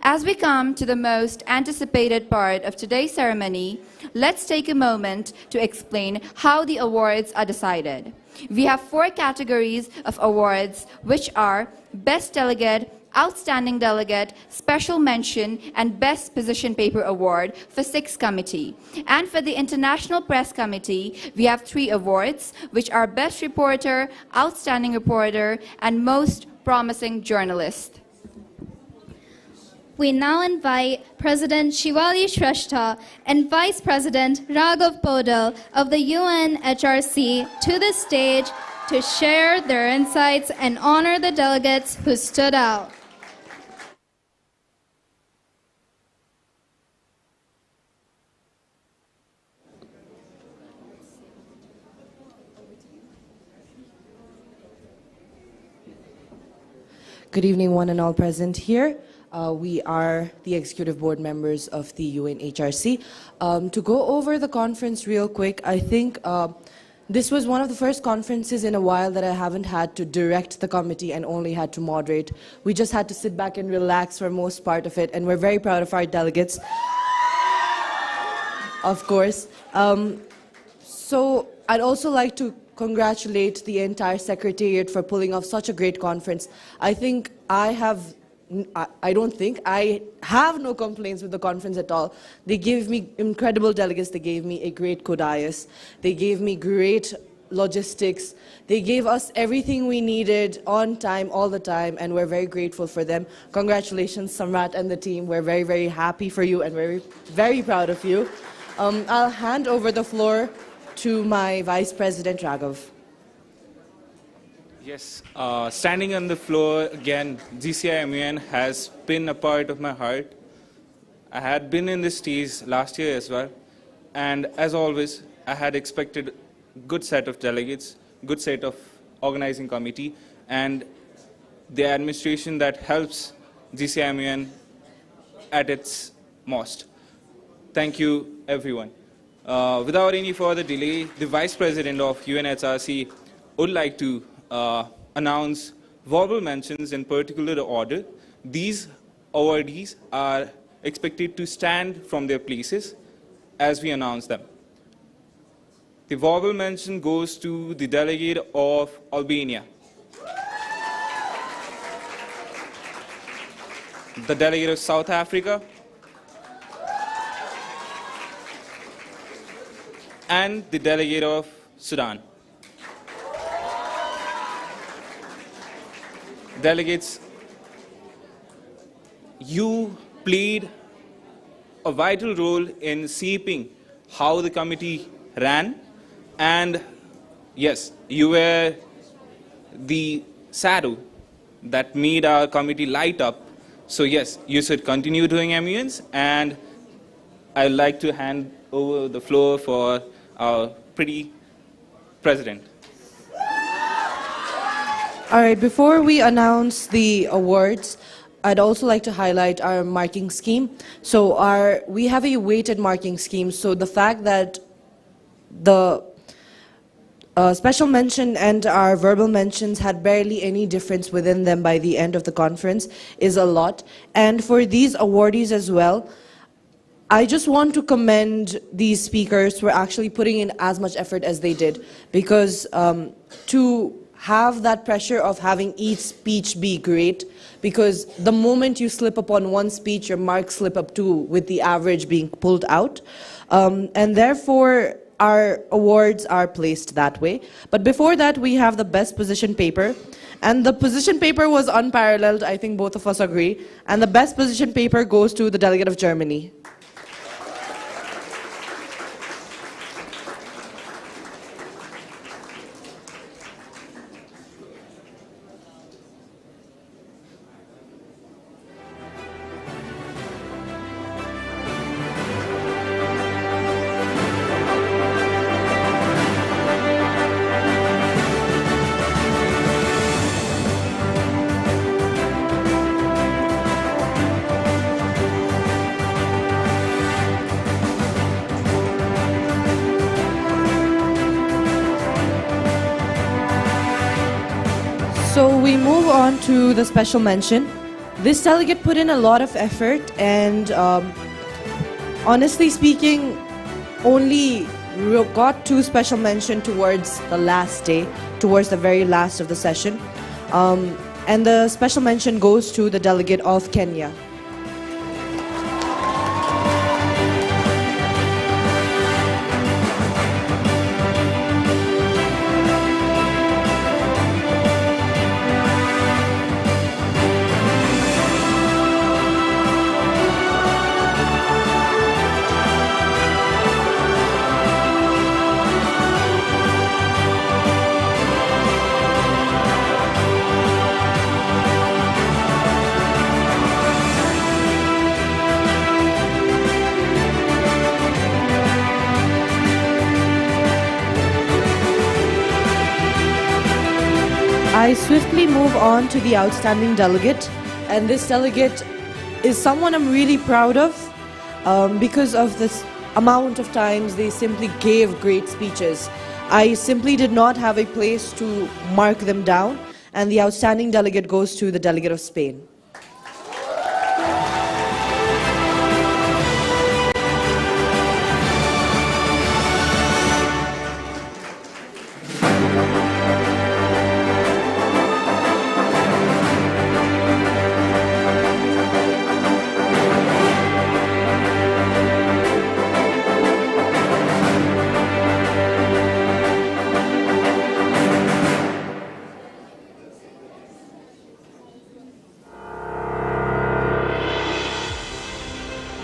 As we come to the most anticipated part of today's ceremony, let's take a moment to explain how the awards are decided. We have 4 categories of awards, which are Best Delegate, Outstanding Delegate, Special Mention, and Best Position Paper Award for 6th Committee. And for the International Press Committee, we have 3 awards, which are Best Reporter, Outstanding Reporter, and Most Promising Journalist. We now invite President Shivali Shrestha and Vice President Raghav Podal of the UNHRC to the stage to share their insights and honor the delegates who stood out. Good evening, one and all present here. We are the executive board members of the UNHRC. To go over the conference real quick, I think this was one of the first conferences in a while that I haven't had to direct the committee and only had to moderate. We just had to sit back and relax for most part of it, and we're very proud of our delegates, of course. So I'd also like to congratulate the entire Secretariat for pulling off such a great conference. I have no complaints with the conference at all. They gave me incredible delegates. They gave me a great Kodayas. They gave me great logistics. They gave us everything we needed on time, all the time, and we're very grateful for them. Congratulations, Samrat and the team. We're very, very happy for you and very, very proud of you. I'll hand over the floor to my Vice President, Raghav. Yes, standing on the floor again, GCI-MUN has been a part of my heart. I had been in this stage last year as well, and as always, I had expected good set of delegates, good set of organizing committee, and the administration that helps GCI-MUN at its most. Thank you, everyone. Without any further delay, the Vice President of UNHRC would like to announce verbal mentions in particular order. These awardees are expected to stand from their places as we announce them. The verbal mention goes to the delegate of Albania, the delegate of South Africa, and the delegate of Sudan. Delegates, you played a vital role in shaping how the committee ran, and yes, you were the shadow that made our committee light up. So yes, you should continue doing MUNs, and I'd like to hand over the floor for our pretty president. All right, before we announce the awards, I'd also like to highlight our marking scheme. So we have a weighted marking scheme, so the fact that the special mention and our verbal mentions had barely any difference within them by the end of the conference is a lot. And for these awardees as well, I just want to commend these speakers for actually putting in as much effort as they did, because to have that pressure of having each speech be great, because the moment you slip up on one speech, your marks slip up too, with the average being pulled out. And therefore, our awards are placed that way. But before that, we have the best position paper. And the position paper was unparalleled, I think both of us agree. And the best position paper goes to the delegate of Germany. So we move on to the special mention. This delegate put in a lot of effort, and honestly speaking, only got 2 special mention towards the last day, towards the very last of the session. And the special mention goes to the delegate of Kenya. I swiftly move on to the outstanding delegate, and this delegate is someone I'm really proud of because of this amount of times they simply gave great speeches. I simply did not have a place to mark them down, and the outstanding delegate goes to the delegate of Spain.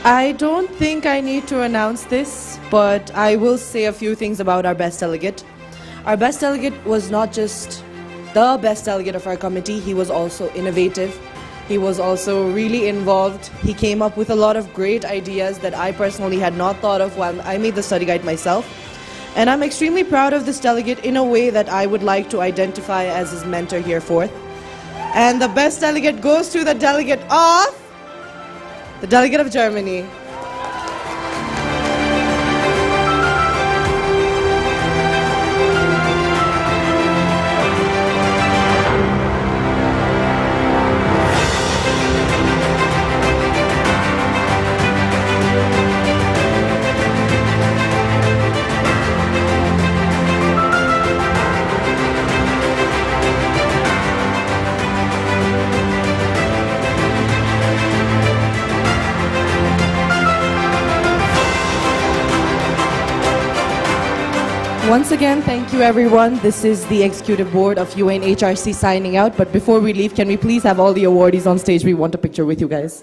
I don't think I need to announce this, but I will say a few things about our best delegate. Our best delegate was not just the best delegate of our committee, he was also innovative. He was also really involved. He came up with a lot of great ideas that I personally had not thought of while I made the study guide myself. And I'm extremely proud of this delegate in a way that I would like to identify as his mentor here forth. And the best delegate goes to the delegate of Germany. Once again, thank you everyone. This is the Executive Board of UNHRC signing out. But before we leave, can we please have all the awardees on stage? We want a picture with you guys.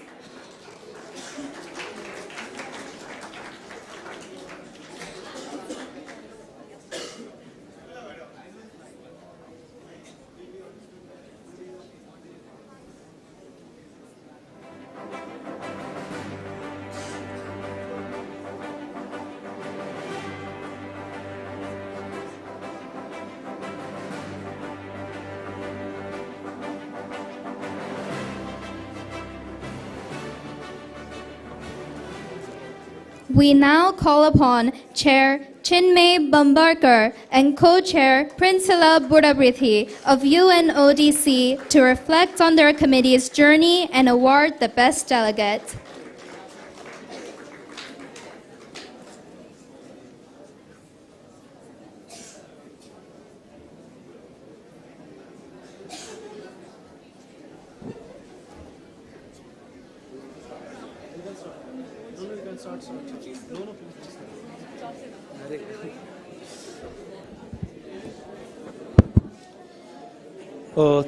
We now call upon Chair Chinmay Bambarkar and Co-Chair Prinsila Budabrithi of UNODC to reflect on their committee's journey and award the Best Delegate.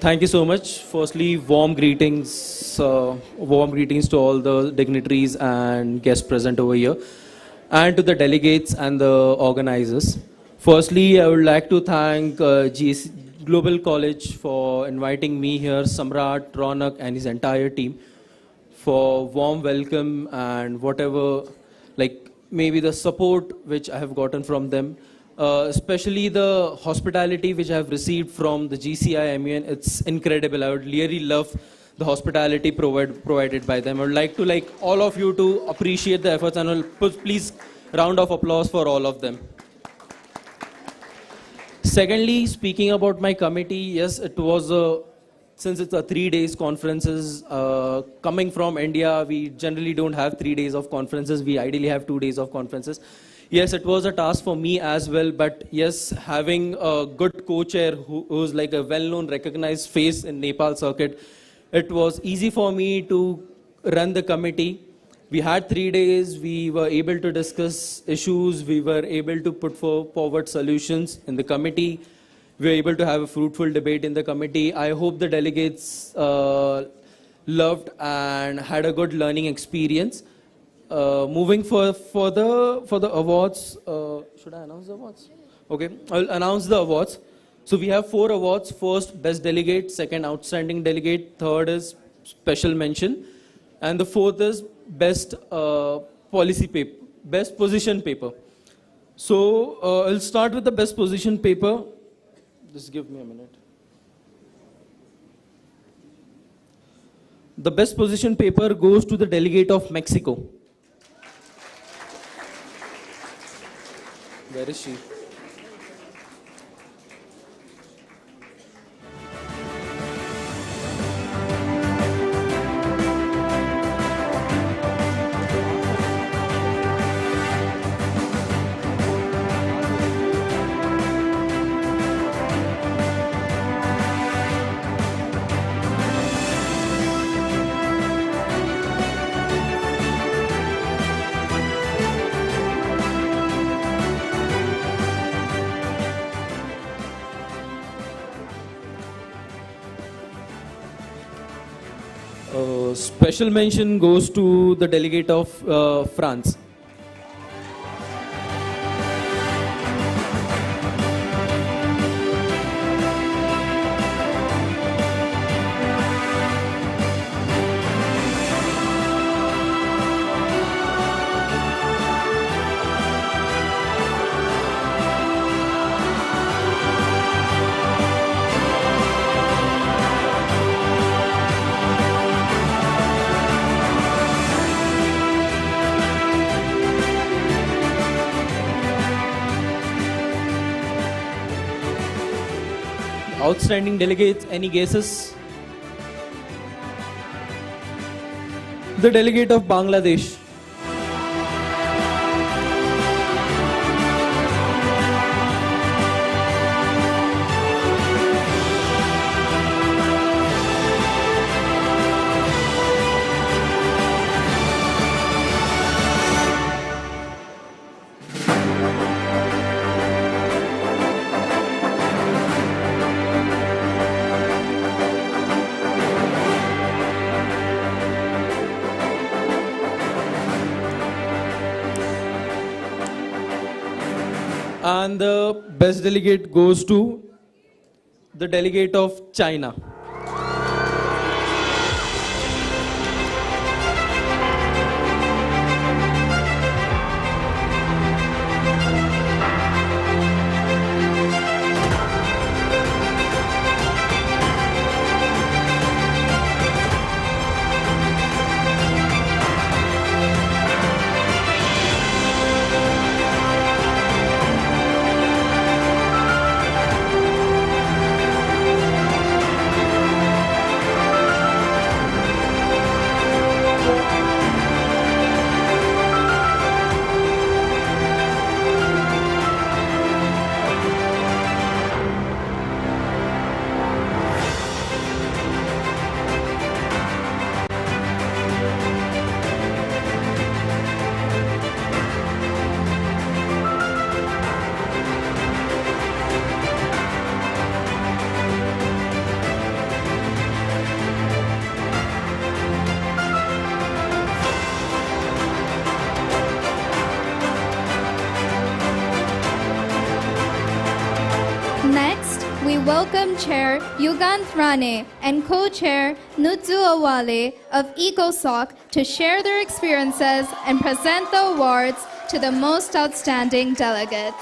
Thank you so much. Firstly, warm greetings to all the dignitaries and guests present over here, and to the delegates and the organizers. Firstly, I would like to thank Global College for inviting me here, Samrat, Ronak, and his entire team for warm welcome and whatever, like maybe the support which I have gotten from them. Especially the hospitality which I have received from the GCI MUN, it's incredible. I would really love the hospitality provided by them. I would like to all of you to appreciate the efforts, and please round of applause for all of them. Secondly, speaking about my committee, yes, it was since it's a 3 days conferences, coming from India, we generally don't have 3 days of conferences. We ideally have 2 days of conferences. Yes, it was a task for me as well, but yes, having a good co-chair who's like a well-known, recognized face in Nepal circuit, it was easy for me to run the committee. We had 3 days, we were able to discuss issues, we were able to put forward solutions in the committee, we were able to have a fruitful debate in the committee. I hope the delegates loved and had a good learning experience. Moving for the awards, should I announce the awards? Okay, I'll announce the awards. So we have 4 awards. First, Best Delegate. Second, Outstanding Delegate. Third is Special Mention. And the fourth is Best Policy Paper, Best Position Paper. So I'll start with the Best Position Paper. Just give me a minute. The Best Position Paper goes to the Delegate of Mexico. Where is she? special mention goes to the delegate of France. Outstanding delegates, any guesses? The delegate of Bangladesh. And the best delegate goes to the delegate of China. Next, we welcome Chair Yugandh Rane and Co-Chair Nutsu Awale of ECOSOC to share their experiences and present the awards to the most outstanding delegates.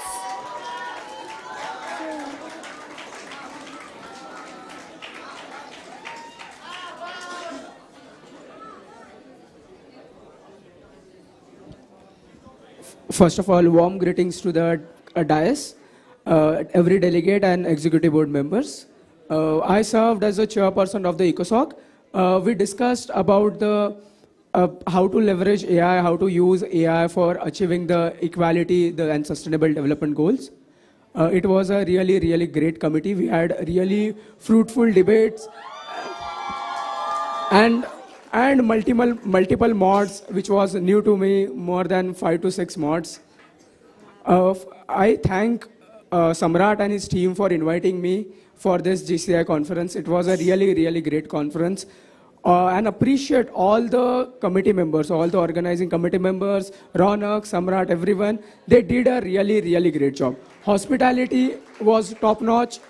First of all, warm greetings to the dais, every delegate and executive board members. I served as a chairperson of the ECOSOC. We discussed about the how to leverage AI, how to use AI for achieving the equality and sustainable development goals. It was a really, really great committee. We had really fruitful debates and multiple mods, which was new to me, more than 5 to 6 mods. I thank Samrat and his team for inviting me for this GCI conference. It was a really, really great conference. And appreciate all the committee members, all the organizing committee members, Ronak, Samrat, everyone. They did a really, really great job. Hospitality was top-notch.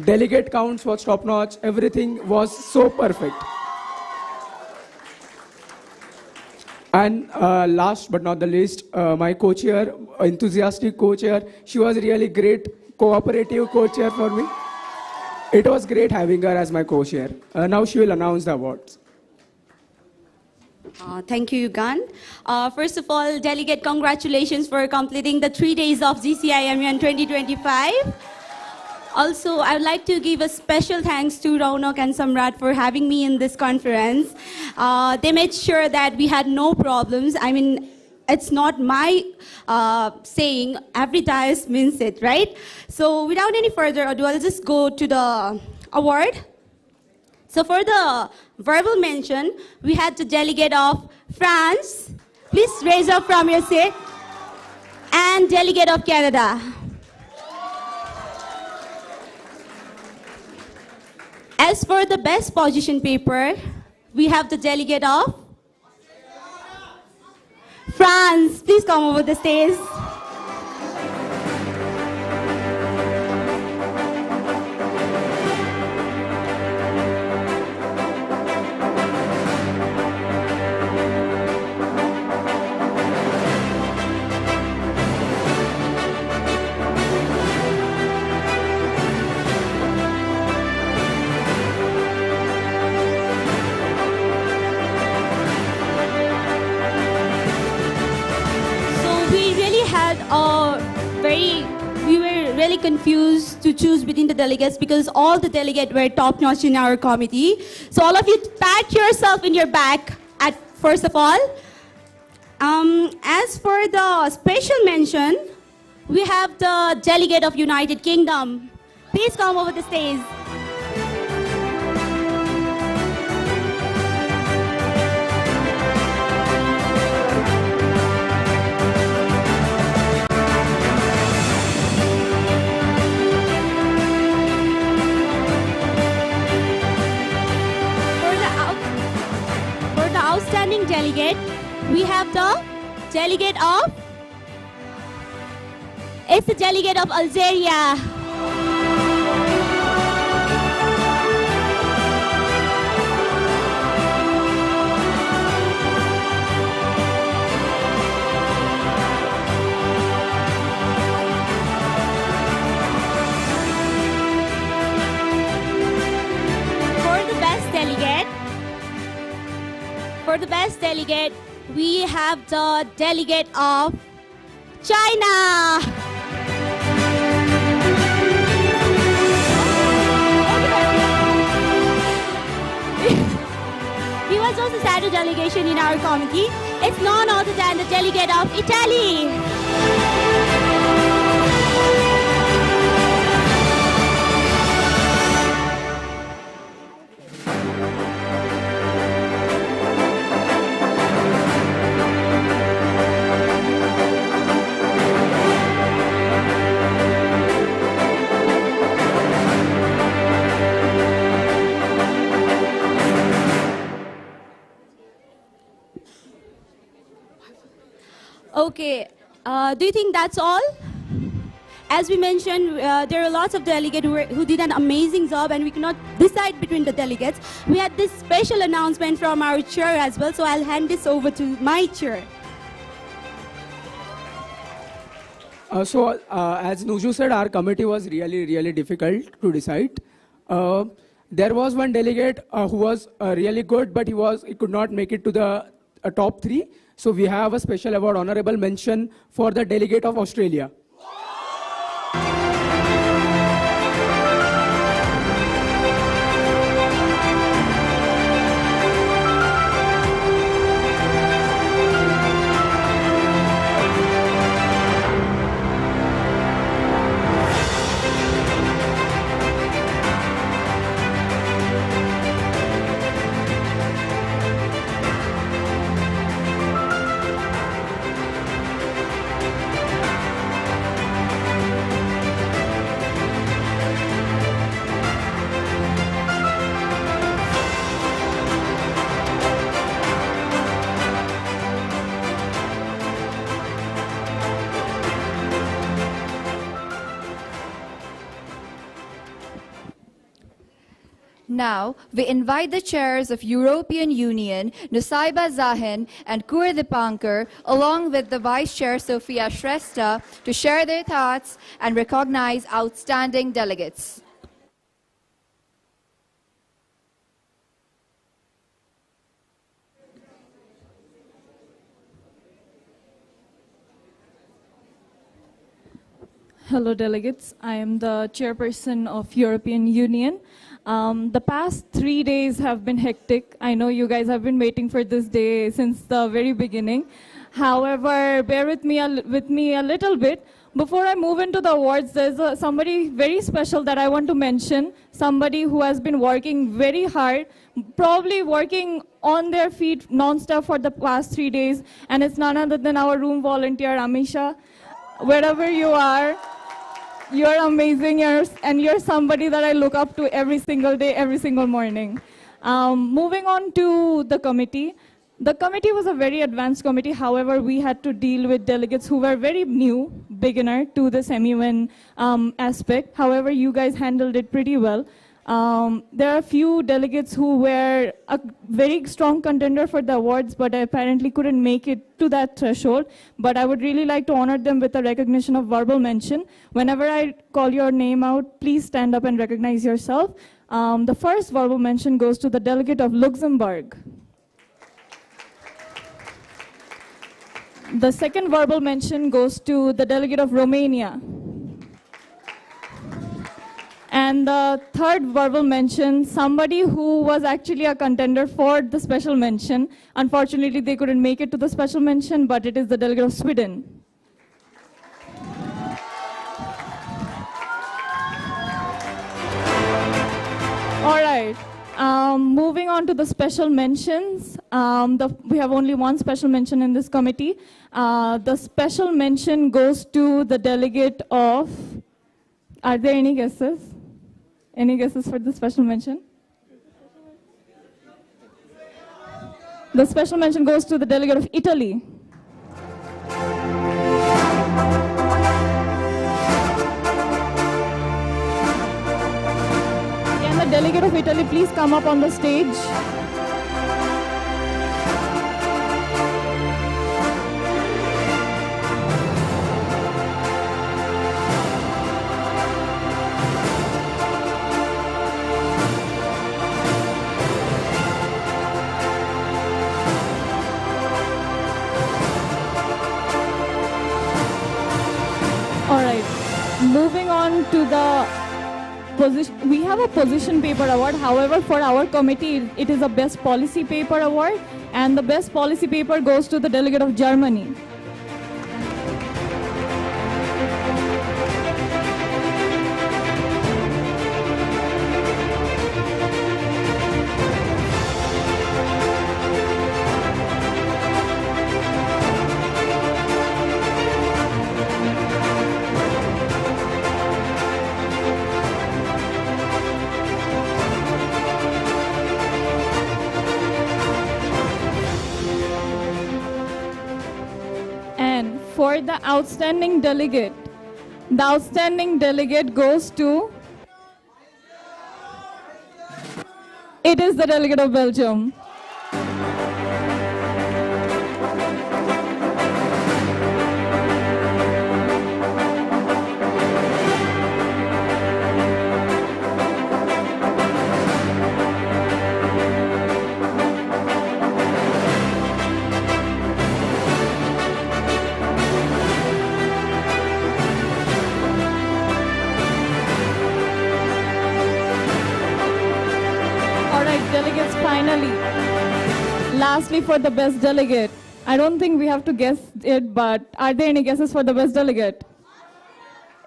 Delegate counts was top-notch. Everything was so perfect. And last but not the least, my co-chair, enthusiastic co-chair, she was really great, cooperative co-chair for me. It was great having her as my co-chair. Now she will announce the awards. Thank you, Yugandh. First of all, Delegate, congratulations for completing the 3 days of GCI MUN 2025. Also, I would like to give a special thanks to Ronak and Samrat for having me in this conference. They made sure that we had no problems. I mean, it's not my saying, every dais means it, right? So without any further ado, I'll just go to the award. So for the verbal mention, we had the delegate of France. Please raise up from your seat. And delegate of Canada. As for the best position paper, we have the delegate of France. Please come over the stage. We were really confused to choose between the delegates because all the delegates were top-notch in our committee. So all of you pat yourself in your back first of all. As for the special mention, we have the delegate of United Kingdom. Please come over the stage. Outstanding delegate, we have the delegate of, it's the delegate of Algeria. For the best delegate, we have the delegate of China. He was also sent delegation in our committee. It's none other than the delegate of Italy. Okay, do you think that's all? As we mentioned, there are lots of delegates who did an amazing job and we cannot decide between the delegates. We had this special announcement from our chair as well, so I'll hand this over to my chair. As Nuju said, our committee was really difficult to decide. There was one delegate who was really good, but he could not make it to the top 3. So we have a special award, honorable mention for the delegate of Australia. Now, we invite the chairs of European Union, Nusaiba Zahin and Kur Dipankar, along with the Vice Chair Sophia Shrestha, to share their thoughts and recognize outstanding delegates. Hello, delegates. I am the chairperson of European Union. The past 3 days have been hectic. I know you guys have been waiting for this day since the very beginning. However, bear with me a little bit. Before I move into the awards, there's somebody very special that I want to mention. Somebody who has been working very hard, probably working on their feet non-stop for the past 3 days. And it's none other than our room volunteer, Amisha. Wherever you are, you're amazing, and you're somebody that I look up to every single day, every single morning. Moving on to the committee. The committee was a very advanced committee. However, we had to deal with delegates who were very new, beginner to this MUN aspect. However, you guys handled it pretty well. There are a few delegates who were a very strong contender for the awards, but apparently couldn't make it to that threshold. But I would really like to honor them with a recognition of verbal mention. Whenever I call your name out, please stand up and recognize yourself. The first verbal mention goes to the delegate of Luxembourg. The second verbal mention goes to the delegate of Romania. And the third verbal mention, somebody who was actually a contender for the special mention. Unfortunately, they couldn't make it to the special mention, but it is the delegate of Sweden. All right. Moving on to the special mentions. We have only one special mention in this committee. The special mention goes to the delegate of... Are there any guesses? Any guesses for the special mention? The special mention goes to the delegate of Italy. Can the delegate of Italy please come up on the stage? All right, moving on to the position. We have a position paper award. However, for our committee, it is a best policy paper award, and the best policy paper goes to the delegate of Germany. For the outstanding delegate goes to... It is the delegate of Belgium. Delegates, finally. Lastly, for the best delegate. I don't think we have to guess it, but are there any guesses for the best delegate?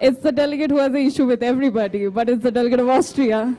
It's the delegate who has an issue with everybody, but it's the delegate of Austria.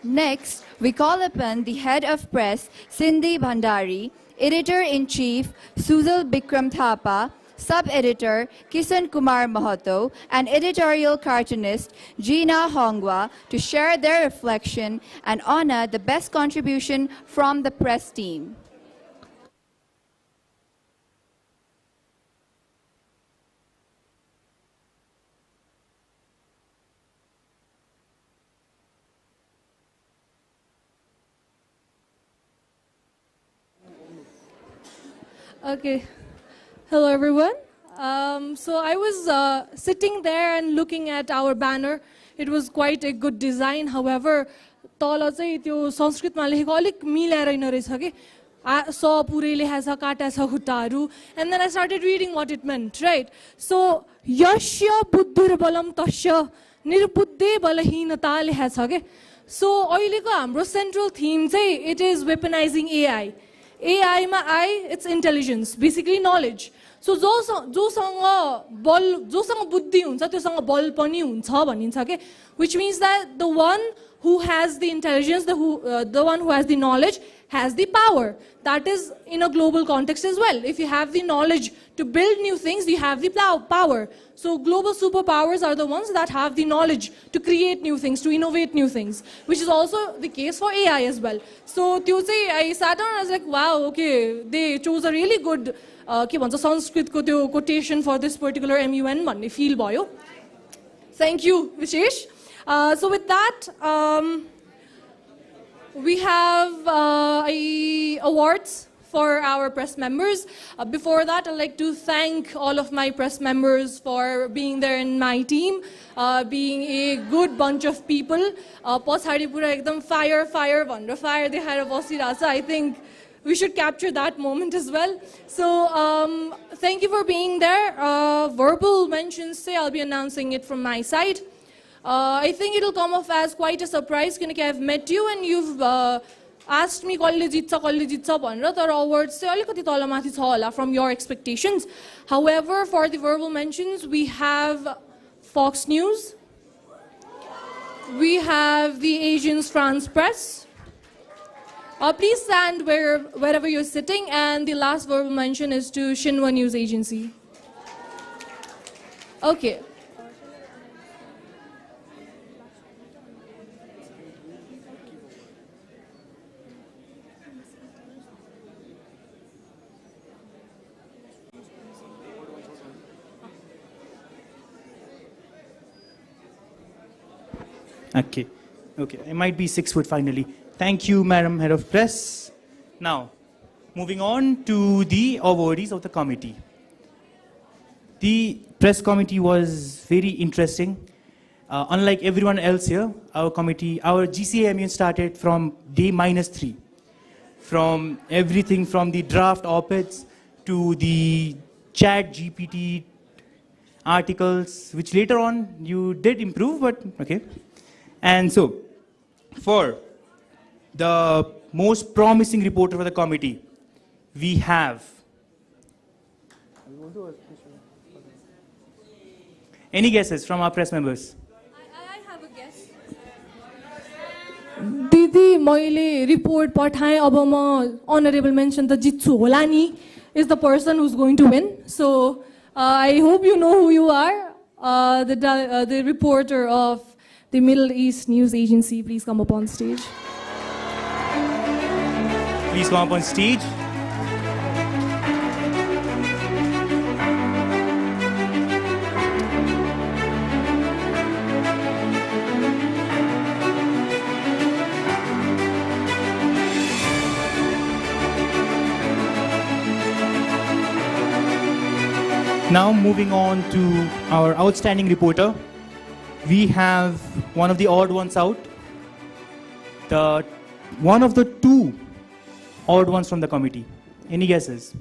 Next, we call upon the head of press, Sindhi Bhandari, editor-in-chief, Sujal Bikram Thapa, sub-editor Kisan Kumar Mahato, and editorial cartoonist Gina Hongwa to share their reflection and honor the best contribution from the press team. Okay. Hello, everyone. So I was sitting there and looking at our banner. It was quite a good design. However, तल चाहिँ त्यो संस्कृतमा लेखेको अलिक मिलाएर रहेछ के स पुरै लेखेछ काटा छ खुट्टाहरू and then I started reading what it meant, right? So यस्य बुद्धिर्बलं तस्य निर्बुद्धि बलहीनता लेखेछ के. So अहिलेको हाम्रो central theme चाहिँ it is weaponizing AI. AI मा I, it's intelligence, basically knowledge. So जोसँग बुद्धि हुन्छ त्योसँग बल पनि हुन्छ भनिन्छ के, which means that the one who has the intelligence, the one who has the knowledge has the power. That is in a global context as well. If you have the knowledge to build new things, you have the power. So global superpowers are the ones that have the knowledge to create new things, to innovate new things, which is also the case for AI as well. So I sat down and I was like, wow, okay, they chose a really good Sanskrit quotation for this particular MUN भन्ने feel भयो. Thank you, Vishesh. So with that, we have awards for our press members. Before that, I'd like to thank all of my press members for being there in my team, being a good bunch of people. पछाडि पुरा एकदम fire भनेर fire देखाएर बसिरहेछ. I think we should capture that moment as well. So thank you for being there. Verbal mentions, say I'll be announcing it from my side. I think it'll come off as quite a surprise because I've met you and you've asked me kalle jitcha bhanera tara awards चाहिँ अलिकति तलमाथि छ होला from your expectations. However, for the verbal mentions, we have Fox News, we have the Agence France Presse. Please stand wherever you're sitting, and the last verbal mention is to Xinhua News Agency. Okay. Okay, I might be 6 foot finally. Thank you, Madam Head of Press. Now, moving on to the awardees of the committee. The press committee was very interesting. Unlike everyone else here, our committee, our GCAMUN started from day -3. From everything from the draft op-eds to the chat GPT articles, which later on you did improve, but okay. And so, for the most promising reporter for the committee, we have... Any guesses from our press members? I have a guess. Didi, मैले report पठाएँ अब म honorable mention त जित्छु होला नि is the person who's going to win. So I hope you know who you are. The reporter of the Middle East News Agency, please come up on stage. Please come up on stage. Now moving on to our outstanding reporter. We have one of the odd ones out. One of the 2 odd ones from the committee. Any guesses?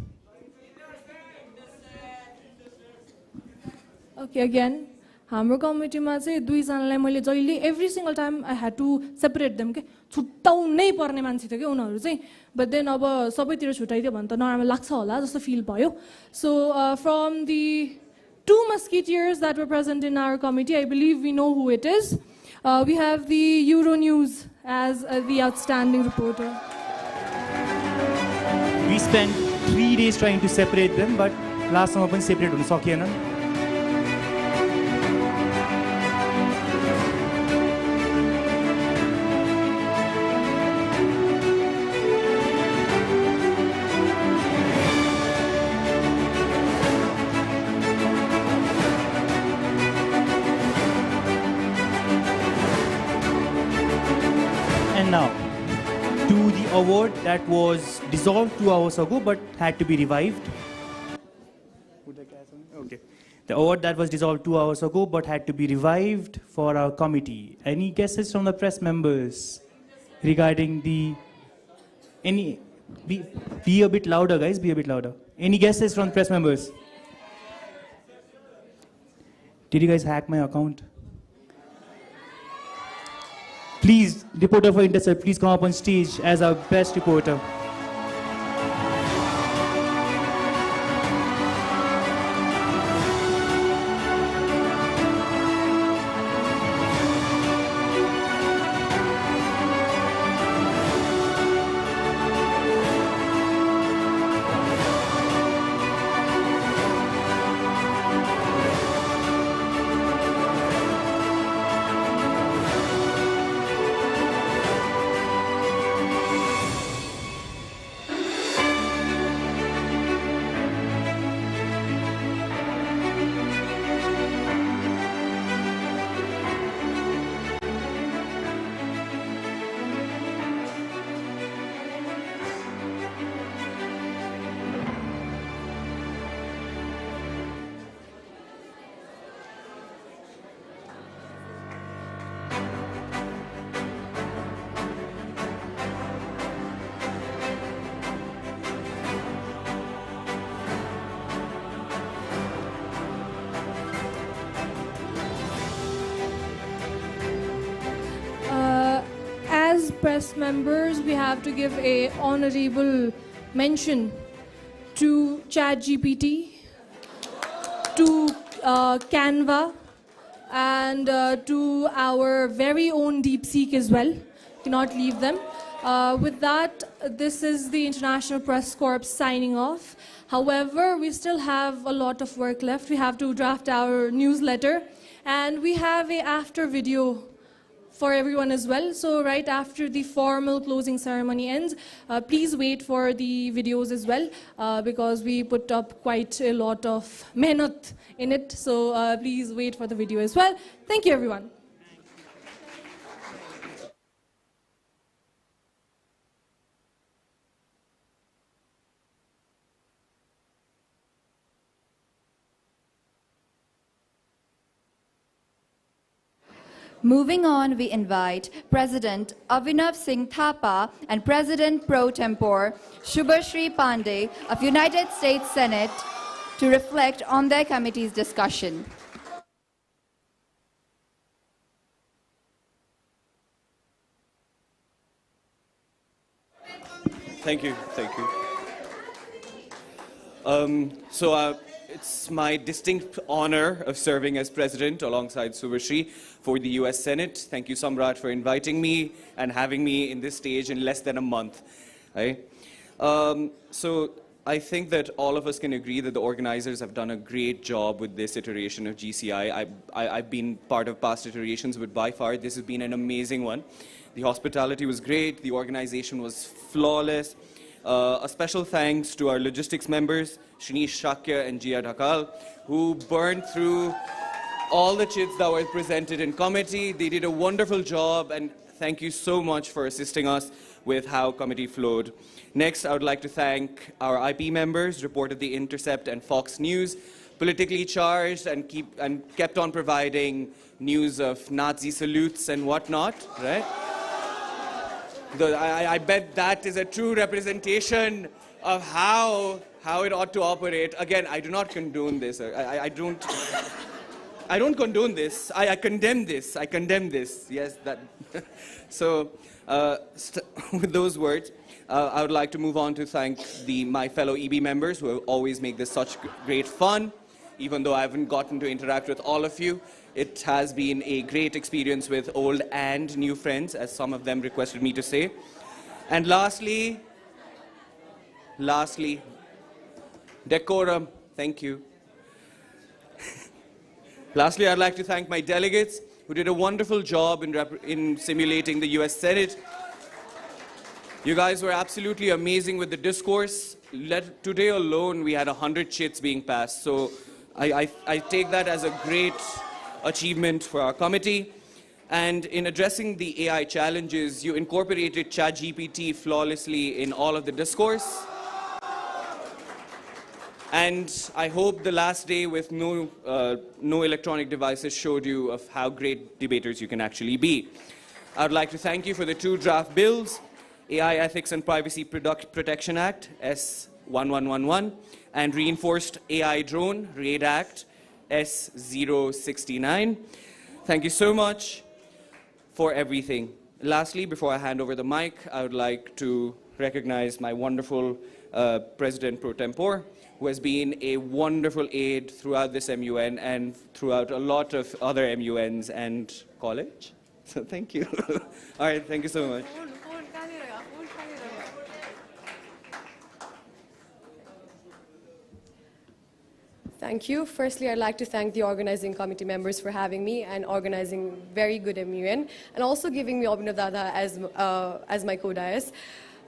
Okay, again, हाम्रो कमिटीमा चाहिँ 2 जनालाई मैले जहिले every single time I had to separate them के छुट्टाउनै पर्ने मान्छे थियो के उनीहरु चाहिँ, but then अब सबैतिर छुट्टाइदियो भने त नराम्रो लाग्छ होला जस्तो feel भयो. So from the 2 musketeers that were present in our committee, I believe we know who it is. We have the Euronews as the outstanding reporter. We spent 3 days trying to separate them, but लास्टसम्म पनि separate हुन सकिएन। And now, to the award that was dissolved 2 hours ago but had to be revived. Okay. The award that was dissolved 2 hours ago but had to be revived for our committee. Any guesses from the press members regarding the... Be a bit louder, guys, be a bit louder. Any guesses from press members? Did you guys hack my account? Please, reporter for Intercept, please come up on stage as our best reporter. Press members, we have to give a honorable mention to ChatGPT, to Canva, and to our very own DeepSeek as well. Cannot leave them. With that, this is the International Press Corps signing off. However, we still have a lot of work left. We have to draft our newsletter, and we have a after video for everyone as well. So right after the formal closing ceremony ends, please wait for the videos as well, because we put up quite a lot of mehnat in it. So please wait for the video as well. Thank you, everyone. Moving on, we invite President Avinav Singh Thapa and President Pro Tempore Shubhashri Pandey of United States Senate to reflect on their committee's discussion. Thank you. It's my distinct honor of serving as president alongside Subhashri for the US Senate. Thank you, Samrat, for inviting me and having me in this stage in less than a month. Right? So I think that all of us can agree that the organizers have done a great job with this iteration of GCI. I've been part of past iterations, but by far this has been an amazing one. The hospitality was great. The organization was flawless. A special thanks to our logistics members, Shanish Shakya and Jia Dhakal, who burned through all the chits that were presented in committee. They did a wonderful job, and thank you so much for assisting us with how committee flowed. Next, I would like to thank our IP members, reported The Intercept and Fox News, politically charged and kept on providing news of Nazi salutes and whatnot, right? I bet that is a true representation of how it ought to operate. Again, I do not condone this. I don't condone this. I condemn this. I condemn this. Yes, that. So, with those words, I would like to move on to thank my fellow EB members who always make this such great fun. Even though I haven't gotten to interact with all of you, it has been a great experience with old and new friends, as some of them requested me to say. And lastly, decorum. Thank you. Lastly, I'd like to thank my delegates who did a wonderful job in simulating the US Senate. You guys were absolutely amazing with the discourse. Today alone, we had 100 chits being passed. So I take that as a great achievement for our committee. And in addressing the AI challenges, you incorporated ChatGPT flawlessly in all of the discourse. And I hope the last day with no electronic devices showed you of how great debaters you can actually be. I would like to thank you for the 2 draft bills, AI Ethics and Privacy Protection Act, S1111, and Reinforced AI Drone, RAID Act, S069. Thank you so much for everything. Lastly, before I hand over the mic, I would like to recognize my wonderful President Pro Tempore, who has been a wonderful aid throughout this MUN and throughout a lot of other MUNs and college. So thank you. All right, thank you so much. Thank you. Firstly, I'd like to thank the organizing committee members for having me and organizing very good MUN, and also giving me Abhinav Dada as my co-dais.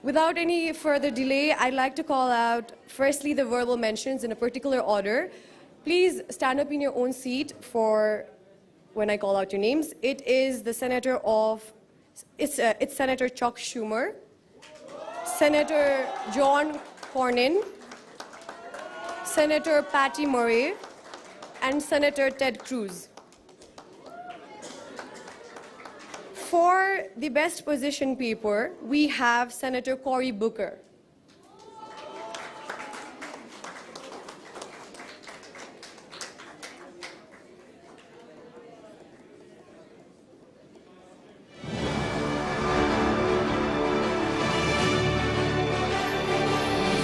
Without any further delay, I'd like to call out, firstly, the verbal mentions in a particular order. Please stand up in your own seat for when I call out your names. It is the Senator it's Senator Chuck Schumer, Senator John Cornyn, Senator Patty Murray, and Senator Ted Cruz. For the best position paper, we have Senator Cory Booker.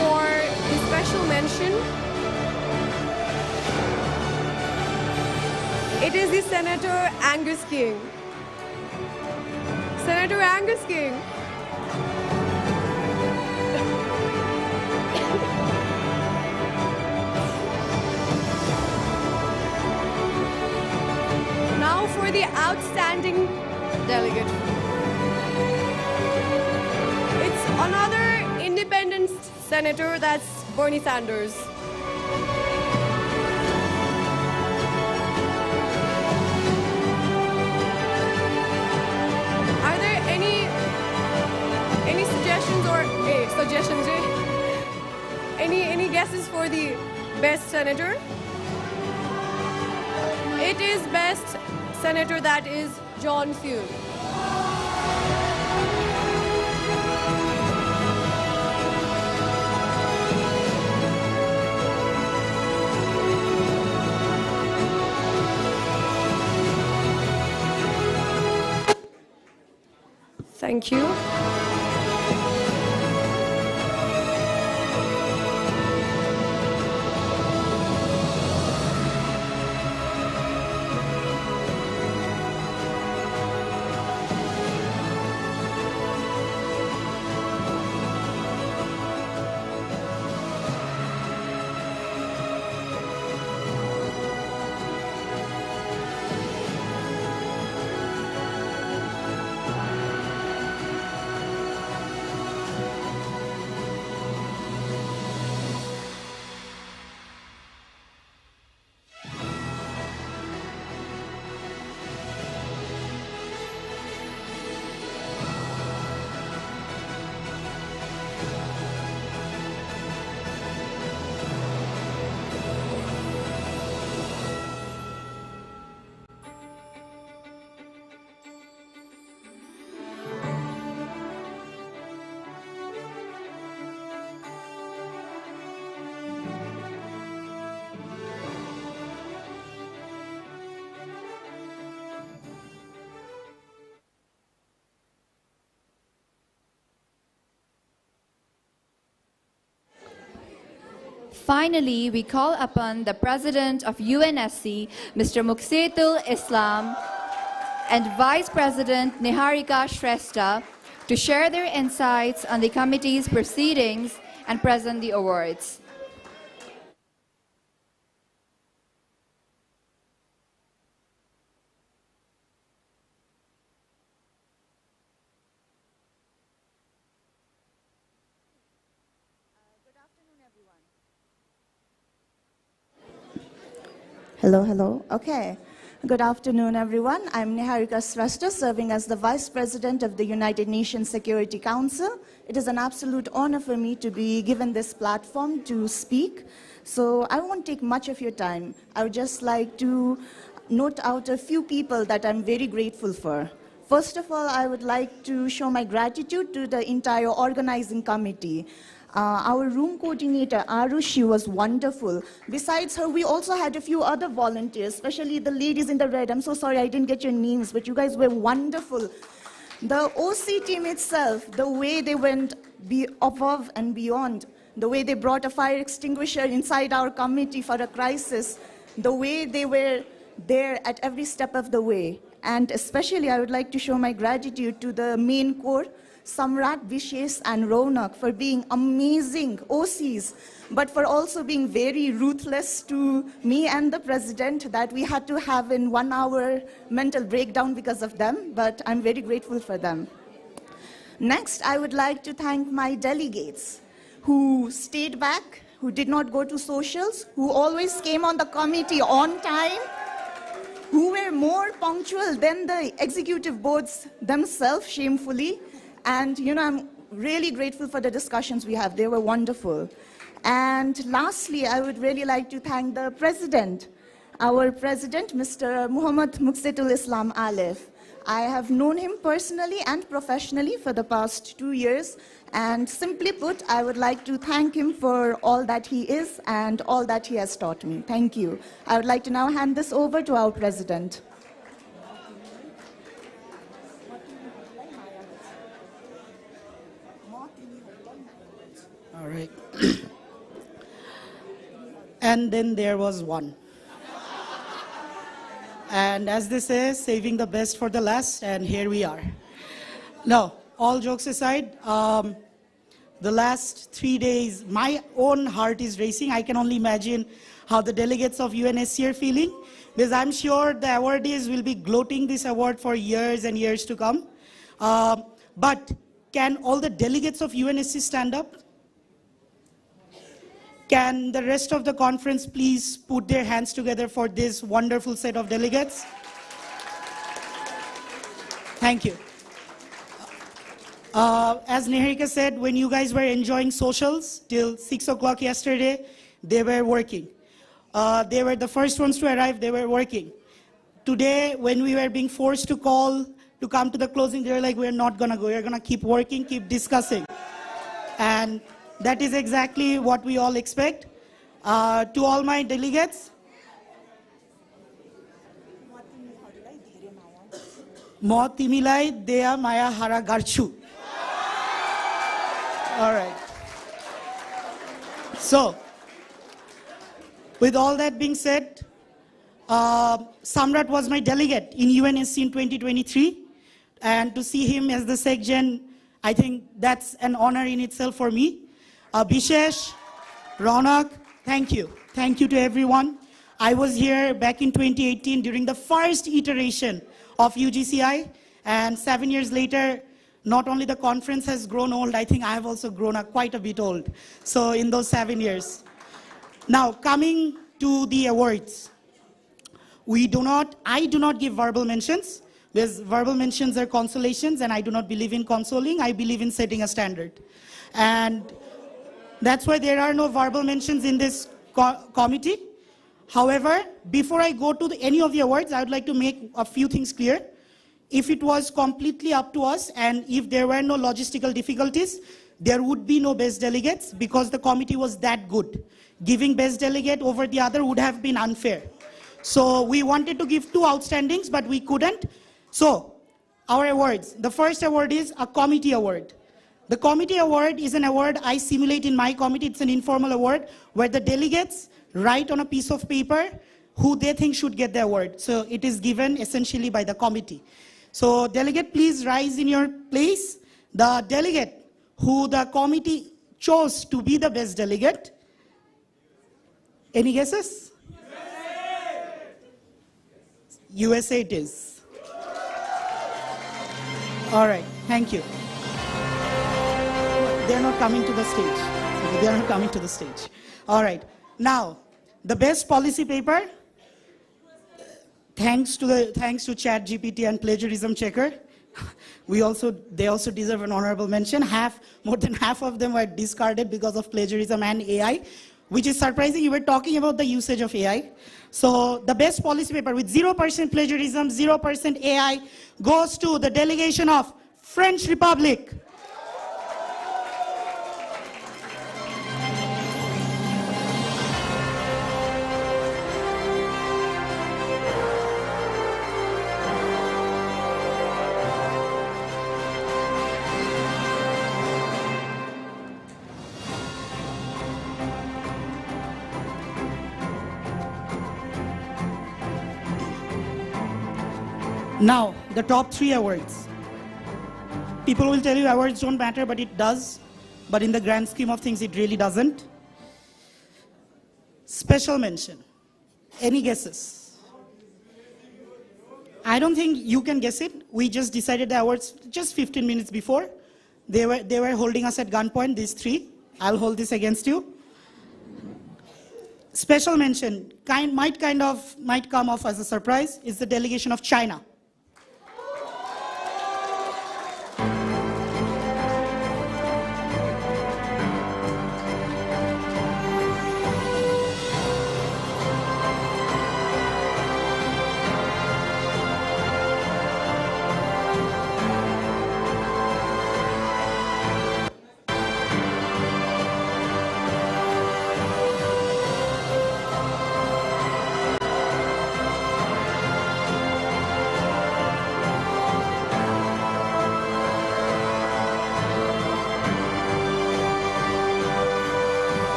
For the special mention, it is the Senator Angus King. Senator Angus King. Now for the outstanding delegate. It's another independent senator, that's Bernie Sanders. Any guesses for the best senator? It is best senator, that is John Thune. Thank you. Finally, we call upon the President of UNSC, Mr. Muqsetul Islam, and Vice President Niharika Shrestha to share their insights on the committee's proceedings and present the awards. Hello, hello. Okay. Good afternoon, everyone. I'm Niharika Srestha, serving as the Vice President of the United Nations Security Council. It is an absolute honor for me to be given this platform to speak. So I won't take much of your time. I would just like to note out a few people that I'm very grateful for. First of all, I would like to show my gratitude to the entire organizing committee. Our room coordinator, Arushi, was wonderful. Besides her, we also had a few other volunteers, especially the ladies in the red. I'm so sorry I didn't get your names, but you guys were wonderful. The OC team itself, the way they went above and beyond, the way they brought a fire extinguisher inside our committee for a crisis, the way they were there at every step of the way. And especially, I would like to show my gratitude to the main core, Samrat, Vishesh, and Ronak, for being amazing OCs, but for also being very ruthless to me and the president that we had to have in 1 hour mental breakdown because of them, but I'm very grateful for them. Next, I would like to thank my delegates who stayed back, who did not go to socials, who always came on the committee on time, who were more punctual than the executive boards themselves, shamefully. And, I'm really grateful for the discussions we have. They were wonderful. And lastly, I would really like to thank the president, our president, Mr. Muhammad Muqsitul Islam Alif. I have known him personally and professionally for the past 2 years. And simply put, I would like to thank him for all that he is and all that he has taught me. Thank you. I would like to now hand this over to our president. All right. And then there was one. And as they say, saving the best for the last, and here we are. No, all jokes aside, the last 3 days, my own heart is racing. I can only imagine how the delegates of UNSC are feeling, because I'm sure the awardees will be gloating this award for years and years to come. But can all the delegates of UNSC stand up? Can the rest of the conference please put their hands together for this wonderful set of delegates? Thank you. As Niharika said, when you guys were enjoying socials till 6 o'clock yesterday, they were working. They were the first ones to arrive, they were working. Today, when we were being forced to call to come to the closing, they were like, we're not gonna go, we're gonna keep working, keep discussing. And that is exactly what we all expect. To all my delegates, Mo timilai dea maya hara garchu. All right. So, with all that being said, Samrat was my delegate in UNSC in 2023, and to see him as the SecGen, I think that's an honor in itself for me. Vishesh, Ronak, thank you. Thank you to everyone. I was here back in 2018 during the first iteration of UGCI, and 7 years later, not only the conference has grown old, I think I have also grown up quite a bit old. So in those 7 years. Now, coming to the awards. I do not give verbal mentions, because verbal mentions are consolations, and I do not believe in consoling. I believe in setting a standard. And that's why there are no verbal mentions in this committee. However, before I go to any of the awards, I would like to make a few things clear. If it was completely up to us, and if there were no logistical difficulties, there would be no best delegates, because the committee was that good. Giving best delegate over the other would have been unfair. So we wanted to give 2 outstandings, but we couldn't. So our awards, the first award is a committee award. The committee award is an award I simulate in my committee. It's an informal award where the delegates write on a piece of paper who they think should get the award. So it is given essentially by the committee. So delegate, please rise in your place. The delegate who the committee chose to be the best delegate. Any guesses? USA it is. All right, thank you. They're not coming to the stage. Okay, they're not coming to the stage. All right, now, the best policy paper, thanks to ChatGPT and Plagiarism Checker. They also deserve an honorable mention. More than half of them were discarded because of plagiarism and AI, which is surprising. You were talking about the usage of AI. So the best policy paper with 0% plagiarism, 0% AI goes to the delegation of French Republic. Now, the top 3 awards. People will tell you awards don't matter, but it does. But in the grand scheme of things, it really doesn't. Special mention. Any guesses? I don't think you can guess it. We just decided the awards just 15 minutes before. They were holding us at gunpoint, these 3. I'll hold this against you. Special mention might come off as a surprise is the delegation of China.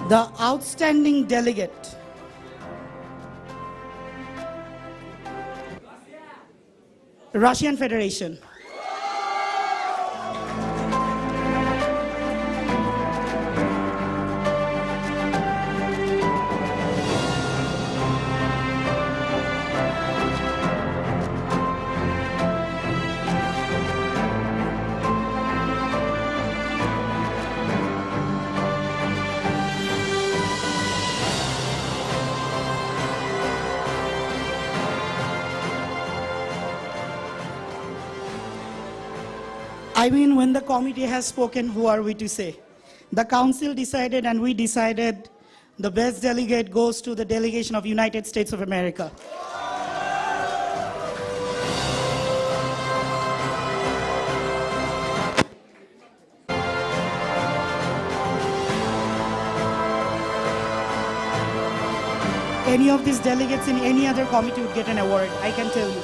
The outstanding delegate. Russian Federation. I mean, when the committee has spoken, who are we to say? The council decided and we decided the best delegate goes to the delegation of United States of America. Any of these delegates in any other committee would get an award, I can tell you.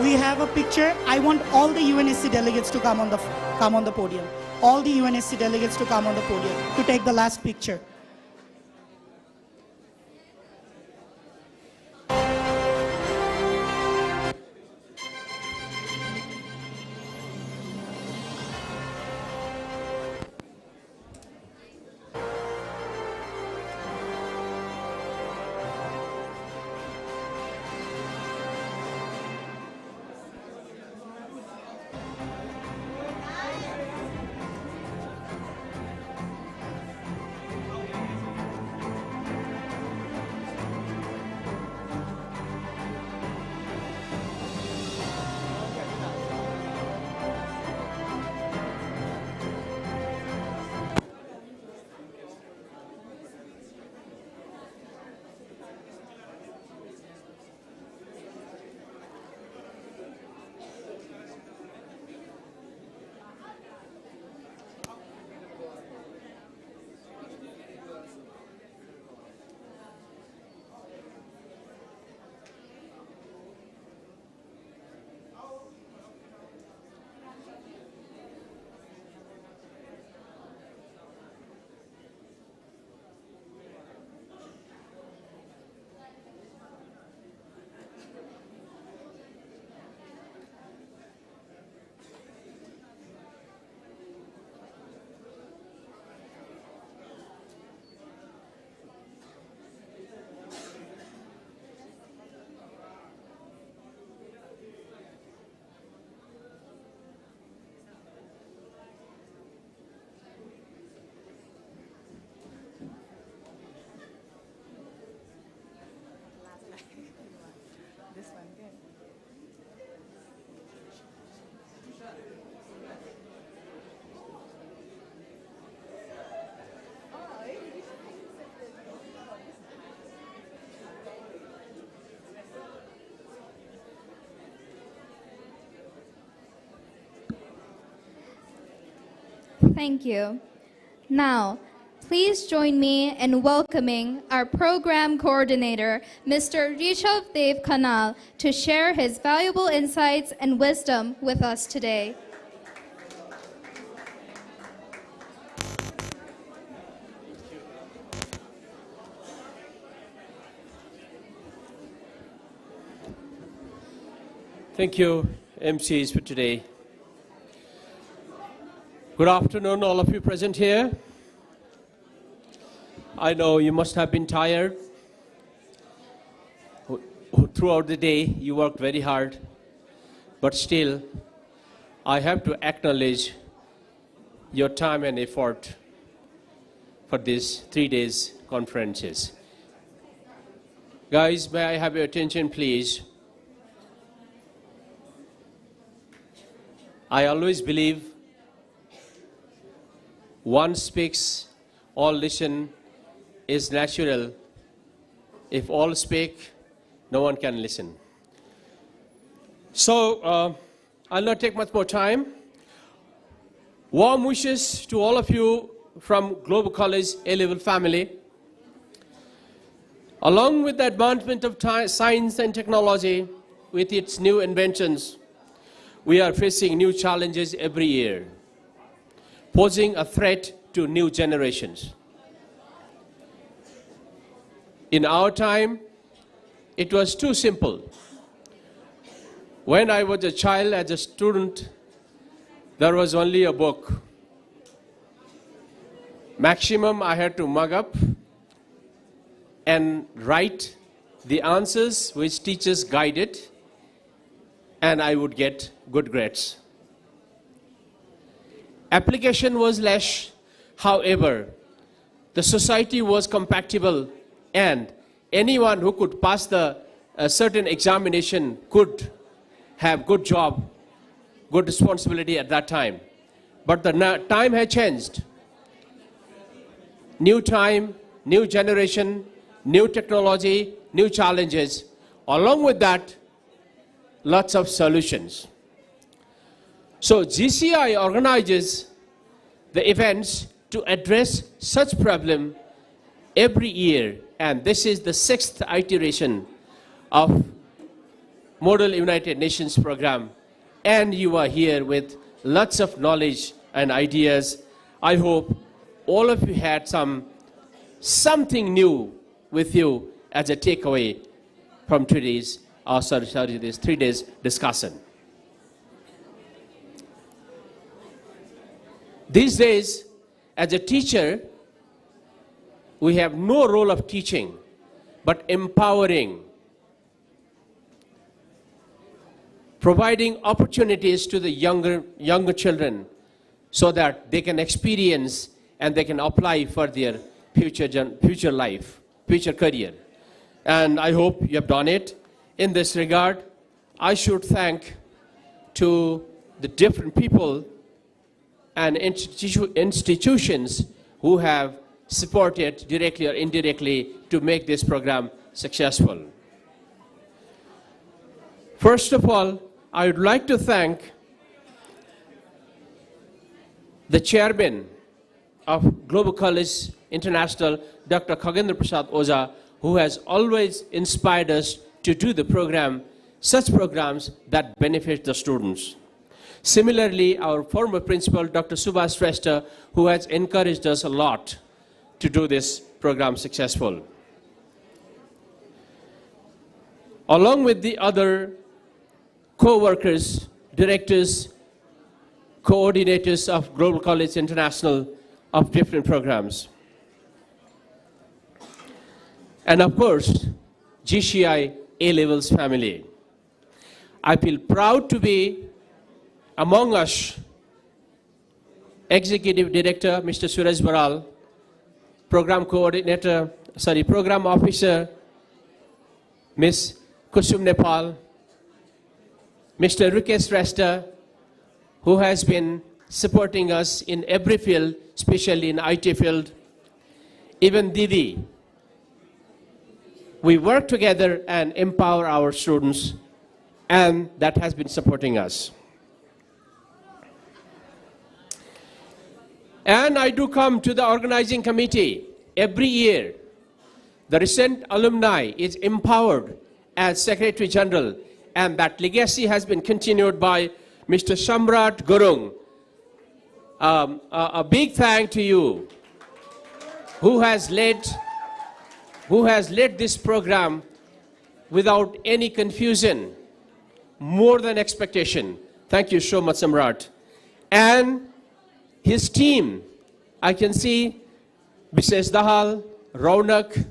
We have a picture. I want all the UNSC delegates to come on the podium. All the UNSC delegates to come on the podium to take the last picture. Thank you. Now, please join me in welcoming our program coordinator, Mr. Rishabh Dev Khanal, to share his valuable insights and wisdom with us today. Thank you, MCs, for today. Good afternoon, all of you present here. I know you must have been tired. Throughout the day, you worked very hard. But still, I have to acknowledge your time and effort for these 3 days conferences. Guys, may I have your attention, please? I always believe one speaks, all listen is natural. If all speak, no one can listen. So, I'll not take much more time. Warm wishes to all of you from Global College A-Level family. Along with the advancement of science and technology, with its new inventions, we are facing new challenges every year, posing a threat to new generations. In our time, it was too simple. When I was a child, as a student, there was only a book. Maximum, I had to mug up and write the answers which teachers guided, and I would get good grades. Application was less, however, the society was compatible, and anyone who could pass a certain examination could have good job, good responsibility at that time. But the time had changed. New time, new generation, new technology, new challenges. Along with that, lots of solutions. So GCI organizes the events to address such problem every year, and this is the 6th iteration of Model United Nations program, and you are here with lots of knowledge and ideas. I hope all of you had something new with you as a takeaway from today's this 3 days discussion. These days, as a teacher, we have no role of teaching, but empowering, providing opportunities to the younger children so that they can experience and they can apply for their future life, future career. And I hope you have done it. In this regard, I should thank to the different people and institutions who have supported directly or indirectly to make this program successful. First of all, I would like to thank the chairman of Global College International, Dr. Khagendra Prasad Oza, who has always inspired us to do the program, such programs that benefit the students. Similarly, our former principal, Dr. Subhash Shrestha, who has encouraged us a lot to do this program successful. Along with the other co-workers, directors, coordinators of Global College International of different programs. And of course, GCI A-Levels family. I feel proud to be among us, Executive Director, Mr. Suraj Baral, Program Officer, Ms. Kusum Nepal, Mr. Rikesh Shrestha, who has been supporting us in every field, especially in IT field, even Didi. We work together and empower our students, and that has been supporting us. And I do come to the organizing committee every year. The recent alumni is empowered as Secretary General, and that legacy has been continued by Mr. Samrat Gurung. A big thank to you, who has led this program without any confusion, more than expectation. Thank you so much, Samrat. And his team, I can see Bishesh Dahal, Raunak,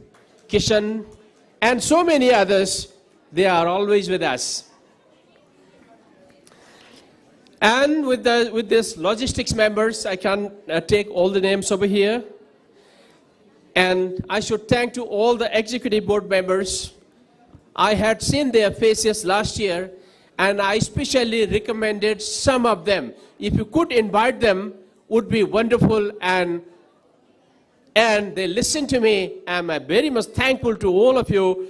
Kishan, and so many others. They are always with us. And with this logistics members, I can take all the names over here. And I should thank to all the executive board members. I had seen their faces last year, and I especially recommended some of them. If you could invite them, would be wonderful. And they listened to me. I'm very much thankful to all of you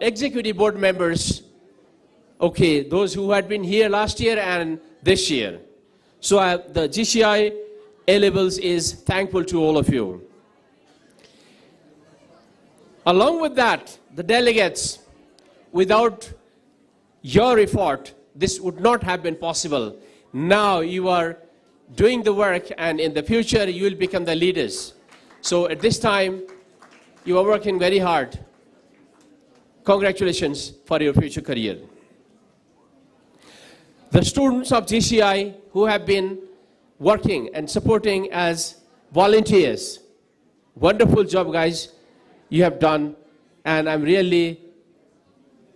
executive board members. Okay, those who had been here last year and this year. So the GCI A-Levels is thankful to all of you. Along with that, the delegates, without your effort, this would not have been possible. Now you are doing the work, and in the future you will become the leaders. So at this time, you are working very hard. Congratulations for your future career. The students of GCI who have been working and supporting as volunteers, wonderful job, guys, you have done, and I'm really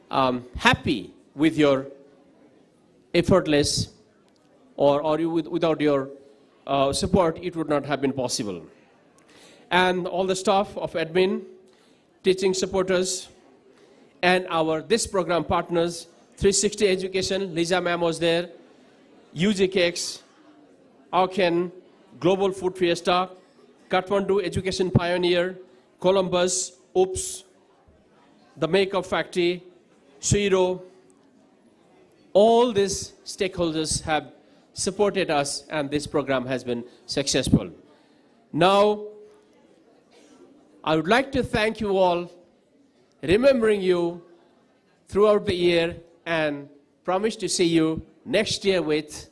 happy with your effortless, or without your support, it would not have been possible. And all the staff of admin, teaching supporters, and this program partners, 360 Education, Lisa Ma'am was there, UG Cakes, Auken, Global Food Fiesta, Kathmandu Education Pioneer, Columbus, OOPS, the Makeup Factory, Shiro. All these stakeholders have supported us, and this program has been successful. Now, I would like to thank you all, remembering you throughout the year, and promise to see you next year with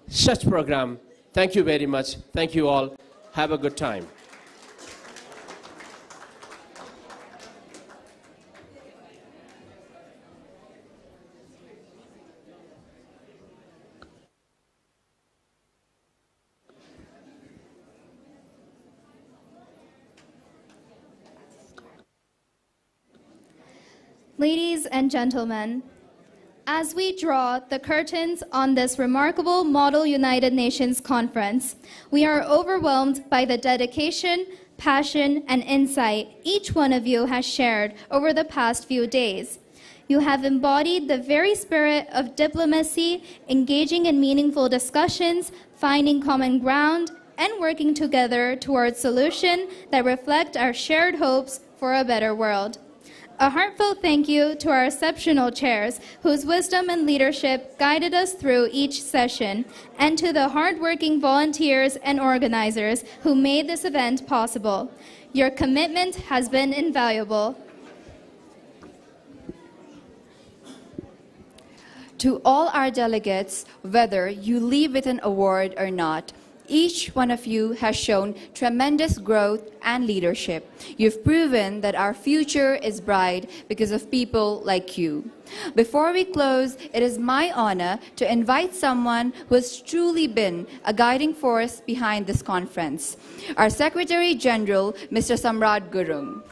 such program. Thank you very much. Thank you all. Have a good time. Ladies and gentlemen, as we draw the curtains on this remarkable Model United Nations Conference, we are overwhelmed by the dedication, passion, and insight each one of you has shared over the past few days. You have embodied the very spirit of diplomacy, engaging in meaningful discussions, finding common ground, and working together towards solutions that reflect our shared hopes for a better world. A heartfelt thank you to our exceptional chairs, whose wisdom and leadership guided us through each session, and to the hardworking volunteers and organizers who made this event possible. Your commitment has been invaluable. To all our delegates, whether you leave with an award or not, each one of you has shown tremendous growth and leadership. You've proven that our future is bright because of people like you. Before we close, it is my honor to invite someone who has truly been a guiding force behind this conference, our Secretary General, Mr. Samrat Gurung.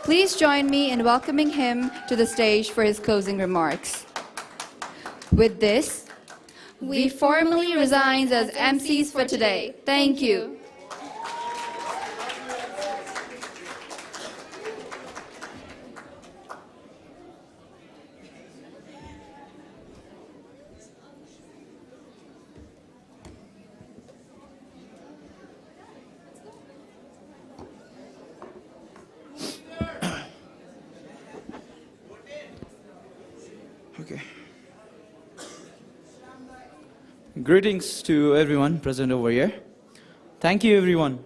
Please join me in welcoming him to the stage for his closing remarks. With this, we formally resign as MCs for today. Thank you. Okay. Greetings to everyone present over here. Thank you, everyone.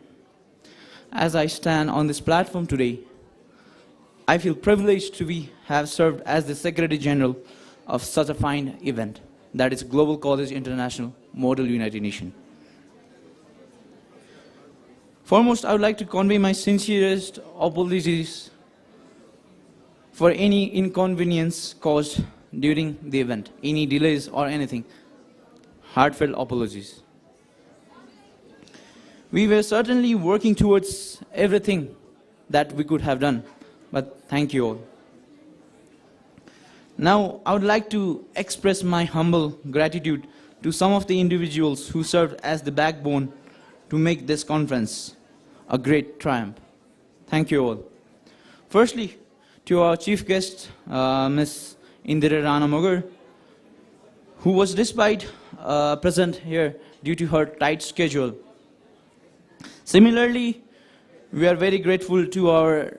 As I stand on this platform today, I feel privileged to have served as the Secretary General of such a fine event, that is Global College International Model United Nations. Foremost, I would like to convey my sincerest apologies for any inconvenience caused during the event, any delays or anything. Heartfelt apologies. We were certainly working towards everything that we could have done, but thank you all. Now, I would like to express my humble gratitude to some of the individuals who served as the backbone to make this conference a great triumph. Thank you all. Firstly, to our chief guest, Ms. Indira Rana Mogar, who was despite present here due to her tight schedule. Similarly, we are very grateful to our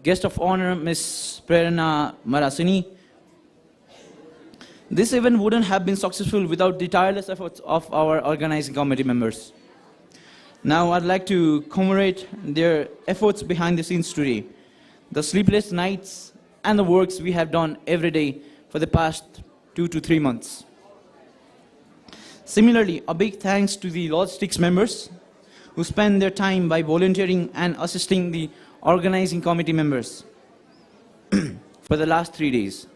guest of honor, Ms. Prerna Marasini. This event wouldn't have been successful without the tireless efforts of our organizing committee members. Now I'd like to commemorate their efforts behind the scenes today, the sleepless nights and the works we have done every day for the past 2 to 3 months. Similarly, a big thanks to the logistics members who spend their time by volunteering and assisting the organizing committee members for the last 3 days.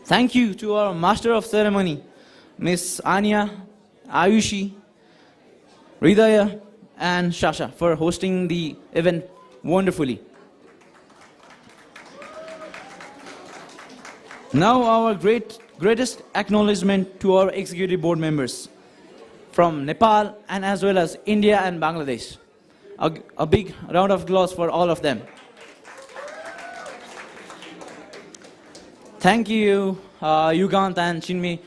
Thank you to our Master of Ceremony, Ms. Anya, Ayushi, Hridaya, and Shasha for hosting the event wonderfully. Now our greatest acknowledgement to our executive board members from Nepal and as well as India and Bangladesh. A big round of applause for all of them. Thank you, Yugant and Chinmay,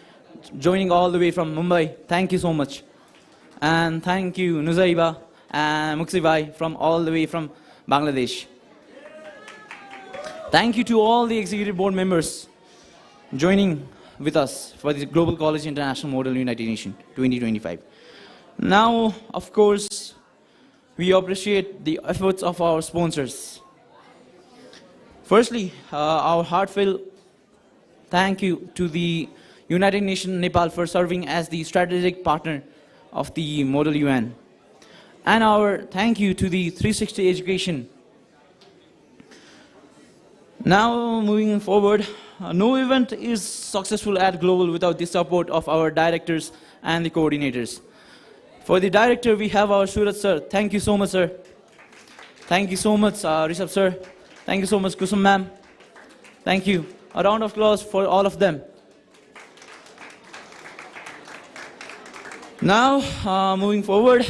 joining all the way from Mumbai. Thank you so much. And thank you, Nuzaiba and Muksibai from all the way from Bangladesh. Thank you to all the executive board members joining with us for the Global College International Model United Nations 2025. Now, of course, we appreciate the efforts of our sponsors. Firstly, our heartfelt thank you to the United Nations Nepal for serving as the strategic partner of the Model UN. And our thank you to the 360 Education. Now, moving forward, no event is successful at Global without the support of our directors and the coordinators. For the director, we have our Surat sir. Thank you so much, sir. Thank you so much, Rishabh sir. Thank you so much, Kusum ma'am. Thank you. A round of applause for all of them. Now, moving forward,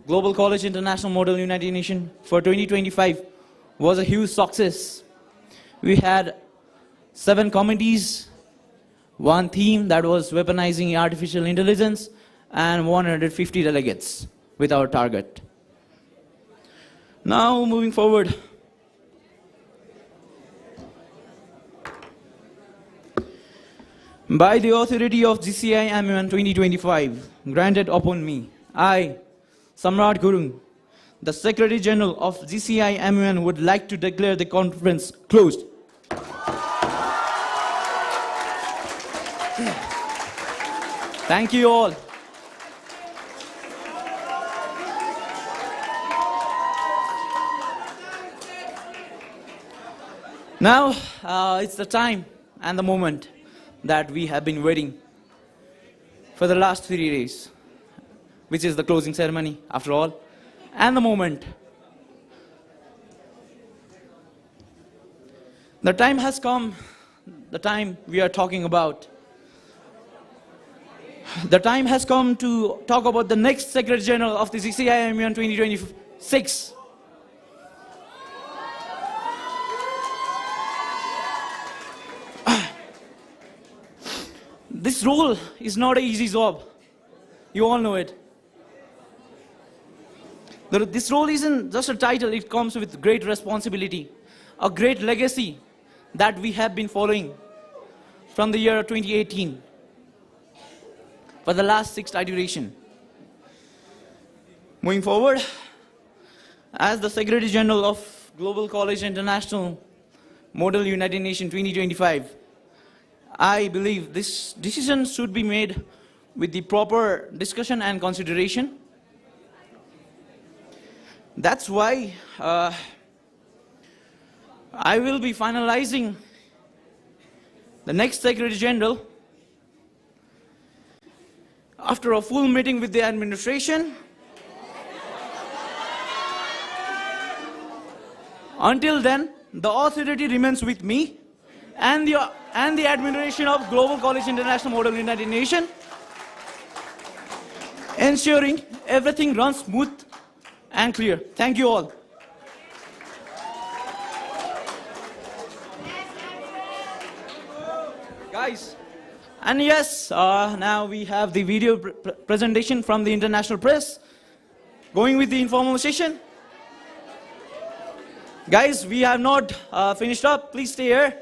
Global College International Model United Nations for 2025 was a huge success. We had 7 committees, 1 theme that was weaponizing artificial intelligence, and 150 delegates with our target. Now, moving forward, by the authority of GCI MUN 2025, granted upon me, I, Samrat Gurung, the Secretary General of GCI MUN, would like to declare the conference closed. Thank you all. Now, it's the time and the moment that we have been waiting for the last 3 days, which is the closing ceremony, after all, and the moment. The time has come, the time we are talking about. The time has come to talk about the next Secretary General of the GCI MUN 2026. This role is not an easy job. You all know it. This role isn't just a title, it comes with great responsibility, a great legacy that we have been following from the year 2018 for the last 6th iteration. Moving forward, as the Secretary General of Global College International Model United Nations 2025, I believe this decision should be made with the proper discussion and consideration. That's why I will be finalizing the next Secretary General after a full meeting with the administration. Until then, the authority remains with me and the administration of Global College International Model United Nations, ensuring everything runs smooth and clear. Thank you all. Guys, and yes, now we have the video presentation from the international press. Going with the informal session. Guys, we have not finished up. Please stay here.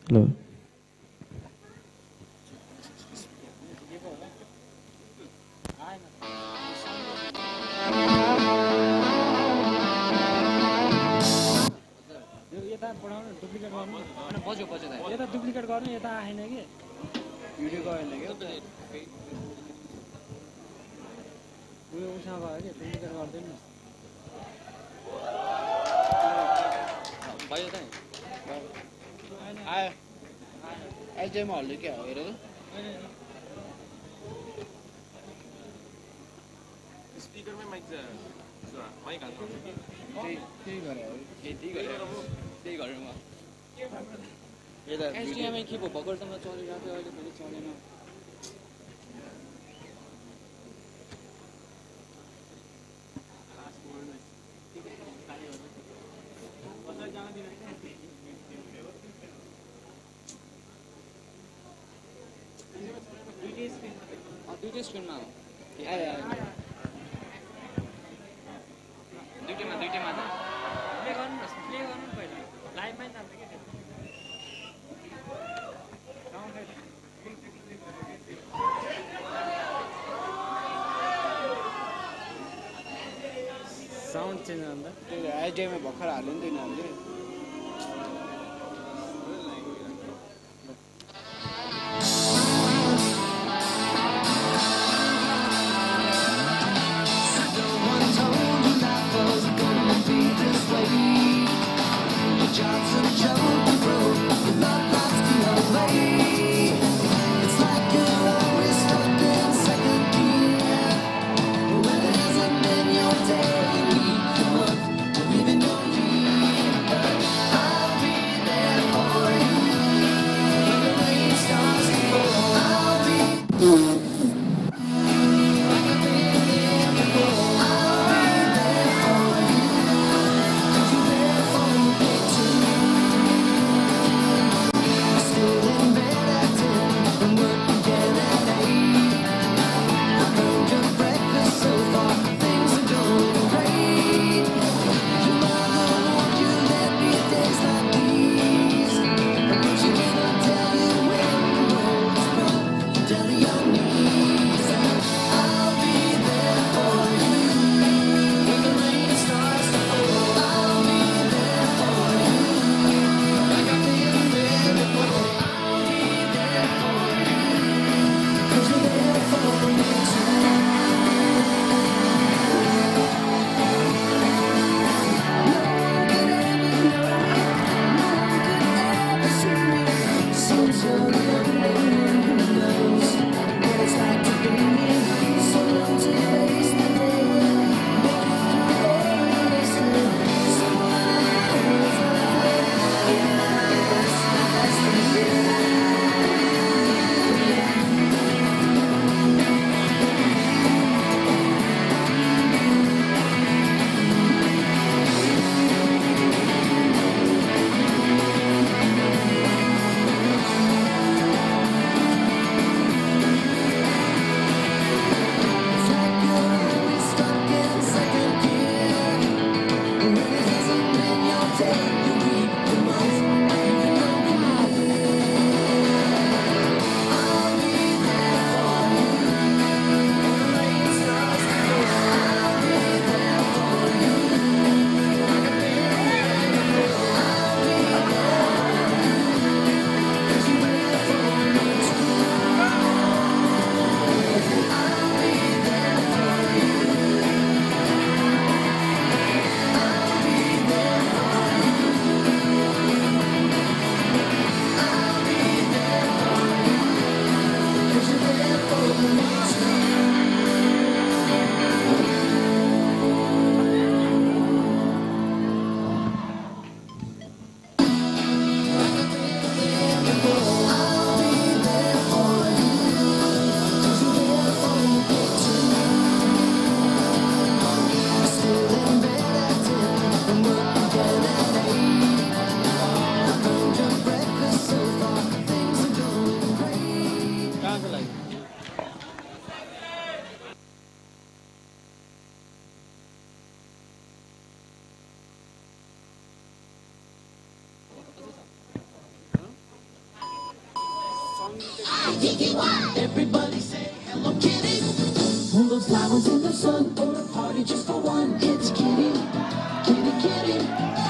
Hello. Duplicate गर्नु यता आएन कि video गएन कि उयो उसँग गयो कि डुप्लिकेट गर्दैन भयो त आयो एलजेमा हल्यो के हो हेर त स्पिकरमै माइक माइक हाल्नु त्यही गरेर त्यही गरेर म एचडिएमआई के भयो भर्खरसम्म चलिरहेको थियो अहिले फेरि चलेन दुईटै स्क्रिनमा हो दुईटैमा त प्ले गर्नु पहिला लाइभमै जान्छ कि साउन्ड चेन्ज गर्दा त्यो एचडिएमआई भर्खर हाल्यो नि त यिनीहरूले Tell the young me Everybody say hello, Kitty. One of those flowers in the sun, or a party just for one. It's Kitty, Kitty, Kitty.